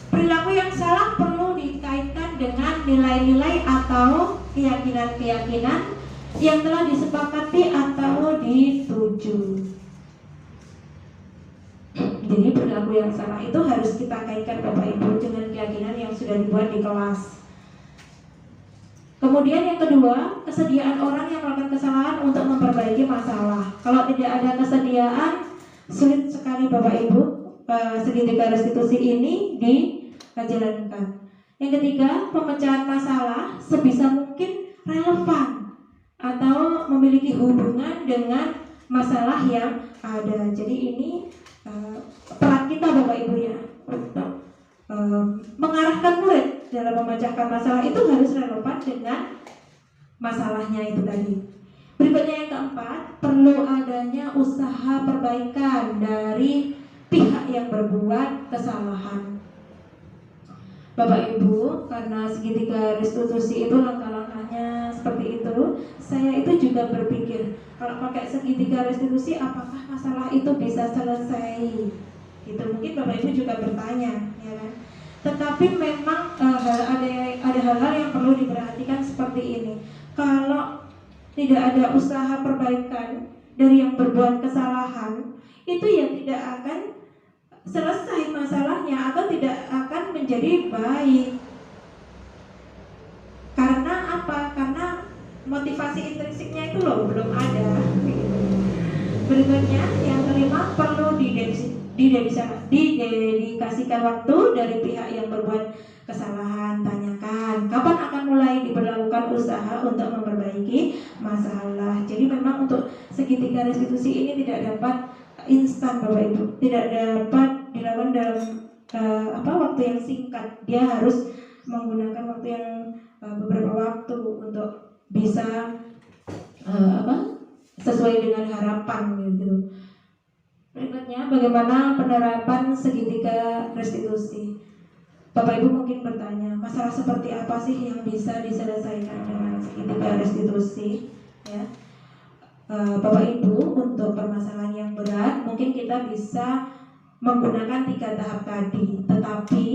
A: Perilaku yang salah perlu dikaitkan dengan nilai-nilai atau keyakinan-keyakinan yang telah disepakati atau dituju. Jadi perilaku yang salah itu harus kita kaitkan Bapak Ibu dengan keyakinan yang sudah dibuat di kelas. Kemudian yang kedua, kesediaan orang yang melakukan kesalahan untuk memperbaiki masalah. Kalau tidak ada kesediaan, sulit sekali Bapak Ibu segitiga restitusi ini dijalankan. Yang ketiga, pemecahan masalah sebisa mungkin relevan atau memiliki hubungan dengan masalah yang ada. Jadi ini peran kita Bapak Ibu ya untuk mengarahkan murid dalam memecahkan masalah itu harus relevan dengan masalahnya itu tadi. Berikutnya yang keempat, perlu adanya usaha perbaikan dari pihak yang berbuat kesalahan. Bapak Ibu, karena segitiga restitusi itu langkah-langkahnya seperti itu, saya itu juga berpikir kalau pakai segitiga restitusi apakah masalah itu bisa selesai? Gitu mungkin Bapak Ibu juga bertanya, ya kan? Tetapi memang ada hal-hal yang perlu diperhatikan seperti ini. Kalau tidak ada usaha perbaikan dari yang berbuat kesalahan, itu ya tidak akan selesai masalahnya atau tidak akan menjadi baik. Karena apa? Karena motivasi intrinsiknya itu loh belum ada. Berikutnya yang kelima, perlu didedikasikan waktu dari pihak yang berbuat kesalahan. Tanyakan kapan akan mulai diberlakukan usaha untuk memperbaiki masalah. Jadi memang untuk segitiga restitusi ini tidak dapat instan Bapak Ibu, tidak dapat dilakukan dalam waktu yang singkat. Dia harus menggunakan waktu yang beberapa waktu untuk bisa sesuai dengan harapan gitu. Berikutnya, bagaimana penerapan segitiga restitusi? Bapak Ibu mungkin bertanya, masalah seperti apa sih yang bisa diselesaikan dengan segitiga restitusi? Ya, Bapak Ibu, untuk permasalahan yang berat mungkin kita bisa menggunakan 3 tahap tadi. Tetapi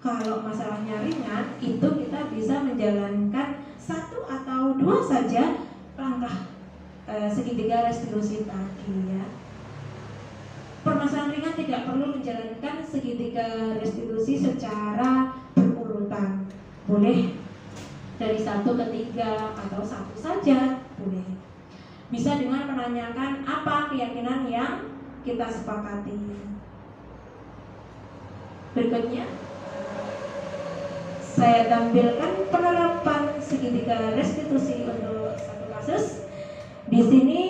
A: kalau masalahnya ringan, itu kita bisa menjalankan 1 atau 2 saja langkah segitiga restitusi tadi ya. Permasalahan ringan tidak perlu menjalankan segitiga restitusi secara berurutan. Boleh dari 1 ke 3 atau 1 saja boleh. Bisa dengan menanyakan apa keyakinan yang kita sepakati. Berikutnya saya tampilkan penerapan segitiga restitusi untuk 1 kasus. Di sini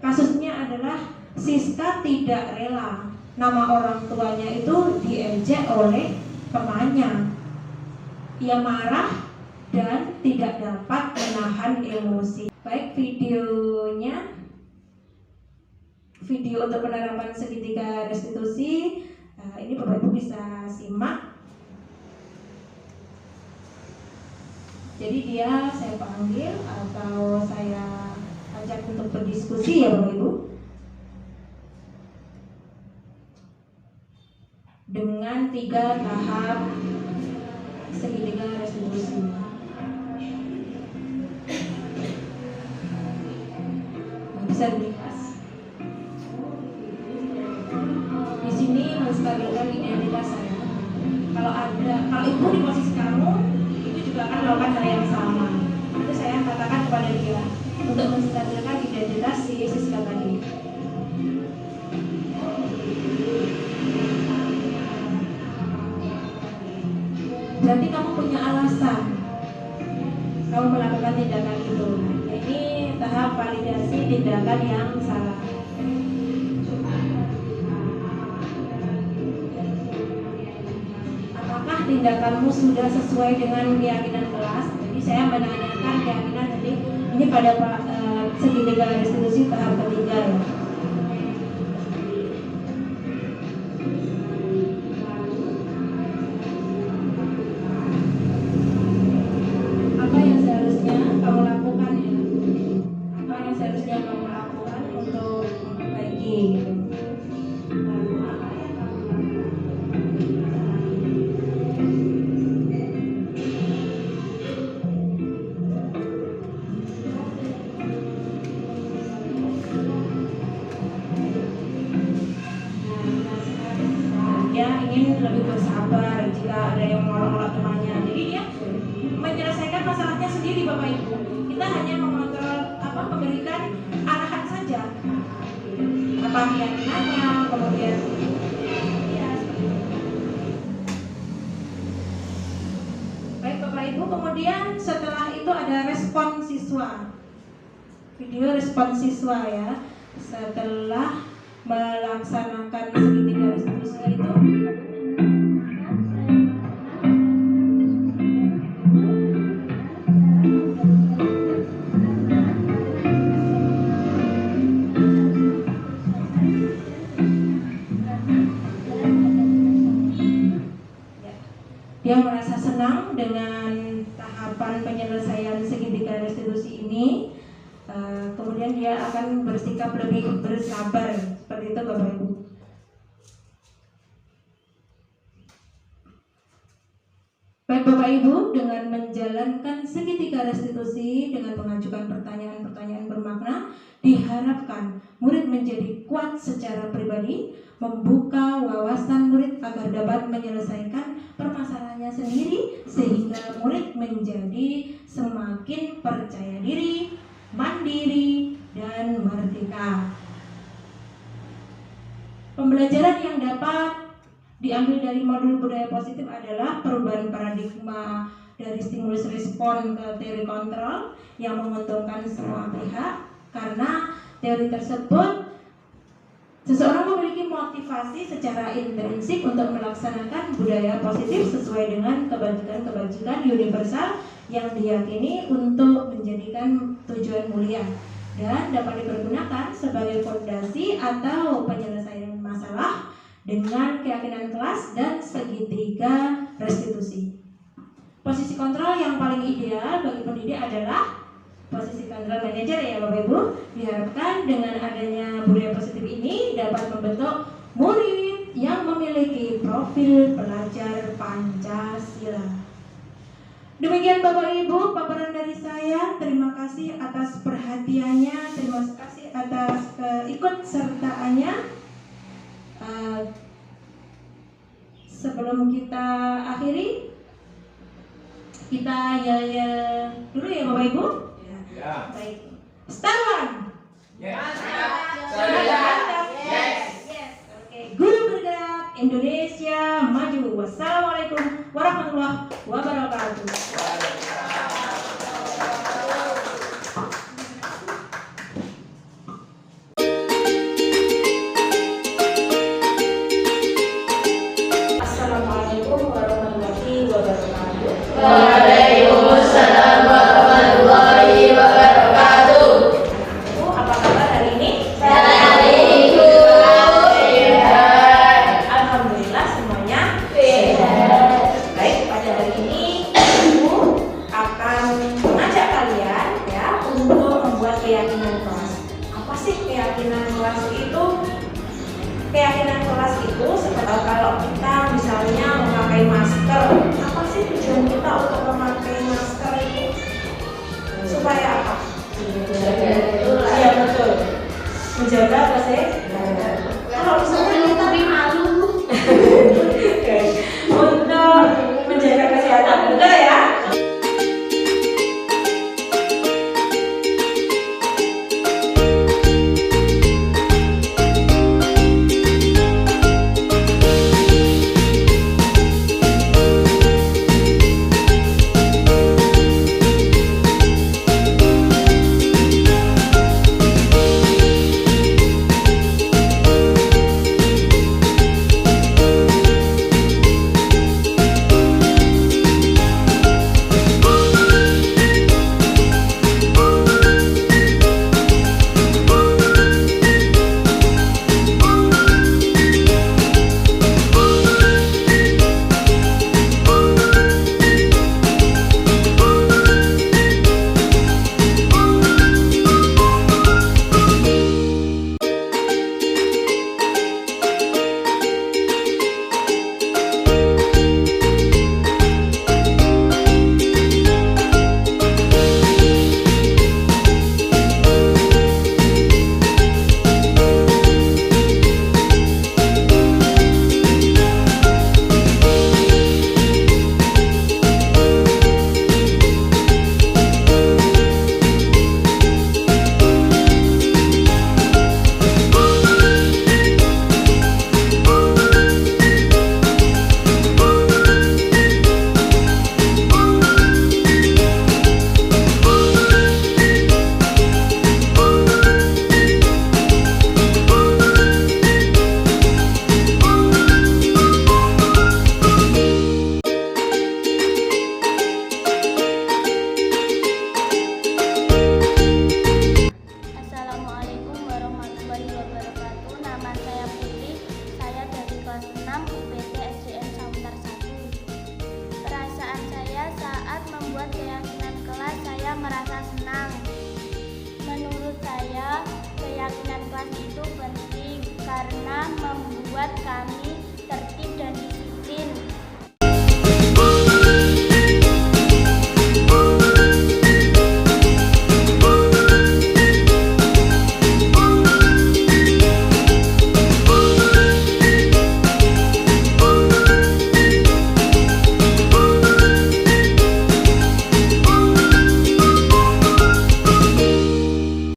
A: kasusnya adalah Siska tidak rela nama orang tuanya itu diejek oleh temannya. Ia marah dan tidak dapat menahan emosi. Baik, video untuk penerapan segitiga restitusi ini Bapak Ibu bisa simak. Jadi dia saya panggil atau saya ajak untuk berdiskusi ya Bapak Ibu, dengan 3 tahap segitiga restitusi. Bisa dilihat di sini menstabilkan identitas saya. Kalau ibu di posisi kamu, ibu juga akan melakukan hal yang sama. Itu saya katakan kepada dia untuk menstabilkan identitas si Siska tadi. Berarti kamu punya alasan kamu melakukan tindakan itu. Ini tahap validasi tindakan yang salah. Apakah tindakanmu sudah sesuai dengan keyakinan kelas? Jadi saya menanyakan keyakinan tadi ini pada segitiga restitusi tahap ketiga ya. Apa yang seharusnya kamu lakukan untuk ingin lebih bersabar jika ada yang menolak temannya. Jadi dia menyelesaikan masalahnya sendiri Bapak Ibu. Kita hanya mengontrol memberikan arahan saja. Apa keyakinannya, kemudian ya seperti itu. Baik Bapak Ibu, kemudian setelah itu ada respon siswa. Video respon siswa ya. Setelah melaksanakan segitiga restitusi itu, dia merasa senang dengan tahapan penyelesaian segitiga restitusi ini. Kemudian dia akan bersikap lebih bersabar, seperti itu Bapak Ibu. Baik Bapak Ibu, dengan menjalankan segitiga restitusi dengan mengajukan pertanyaan-pertanyaan bermakna, diharapkan murid menjadi kuat secara pribadi, membuka wawasan murid agar dapat menyelesaikan permasalahannya sendiri, sehingga murid menjadi semakin percaya diri, mandiri, dan merdeka. Pembelajaran yang dapat diambil dari modul budaya positif adalah perubahan paradigma dari stimulus respon ke teori kontrol yang menguntungkan semua pihak, karena teori tersebut seseorang memiliki motivasi secara intrinsik untuk melaksanakan budaya positif sesuai dengan kebajikan-kebajikan universal yang diyakini untuk menjadikan tujuan mulia, dan dapat dipergunakan sebagai fondasi atau penyelesaian masalah dengan keyakinan kelas dan segitiga restitusi. Posisi kontrol yang paling ideal bagi pendidik adalah posisi kontrol manajer ya Bapak Ibu. Diharapkan dengan adanya budaya positif ini dapat membentuk murid yang memiliki profil pelajar Pancasila. Demikian Bapak Ibu paparan dari saya. Terima kasih atas perhatiannya, terima kasih atas ikut sertaannya. Sebelum kita akhiri, kita ya dulu ya Bapak Ibu. Ya. Baik. Start. Yes. Yes. Oke. Guru bergerak Indonesia maju. Wassalamualaikum warahmatullahi wabarakatuh. Assalamualaikum warahmatullahi wabarakatuh.
D: Waalaikumsalam warahmatullahi wabarakatuh.
A: Bu, apa kabar hari ini?
D: Baik, Bu. Sehat.
A: Alhamdulillah semuanya
D: Sehat.
A: baik. Pada hari ini Ibu akan mengajak kalian ya untuk membuat keyakinan kelas. Apa sih keyakinan kelas itu? Keyakinan kelas itu seperti kalau kita misalnya memakai masker. Apa sih tujuan kita untuk memakai masker itu? Supaya apa? Iya betul. Menjaga apa sih? Kalau misalnya kita malu untuk menjaga kesehatan juga ya.
E: menurut saya keyakinan kelas itu penting karena membuat kami tertib dan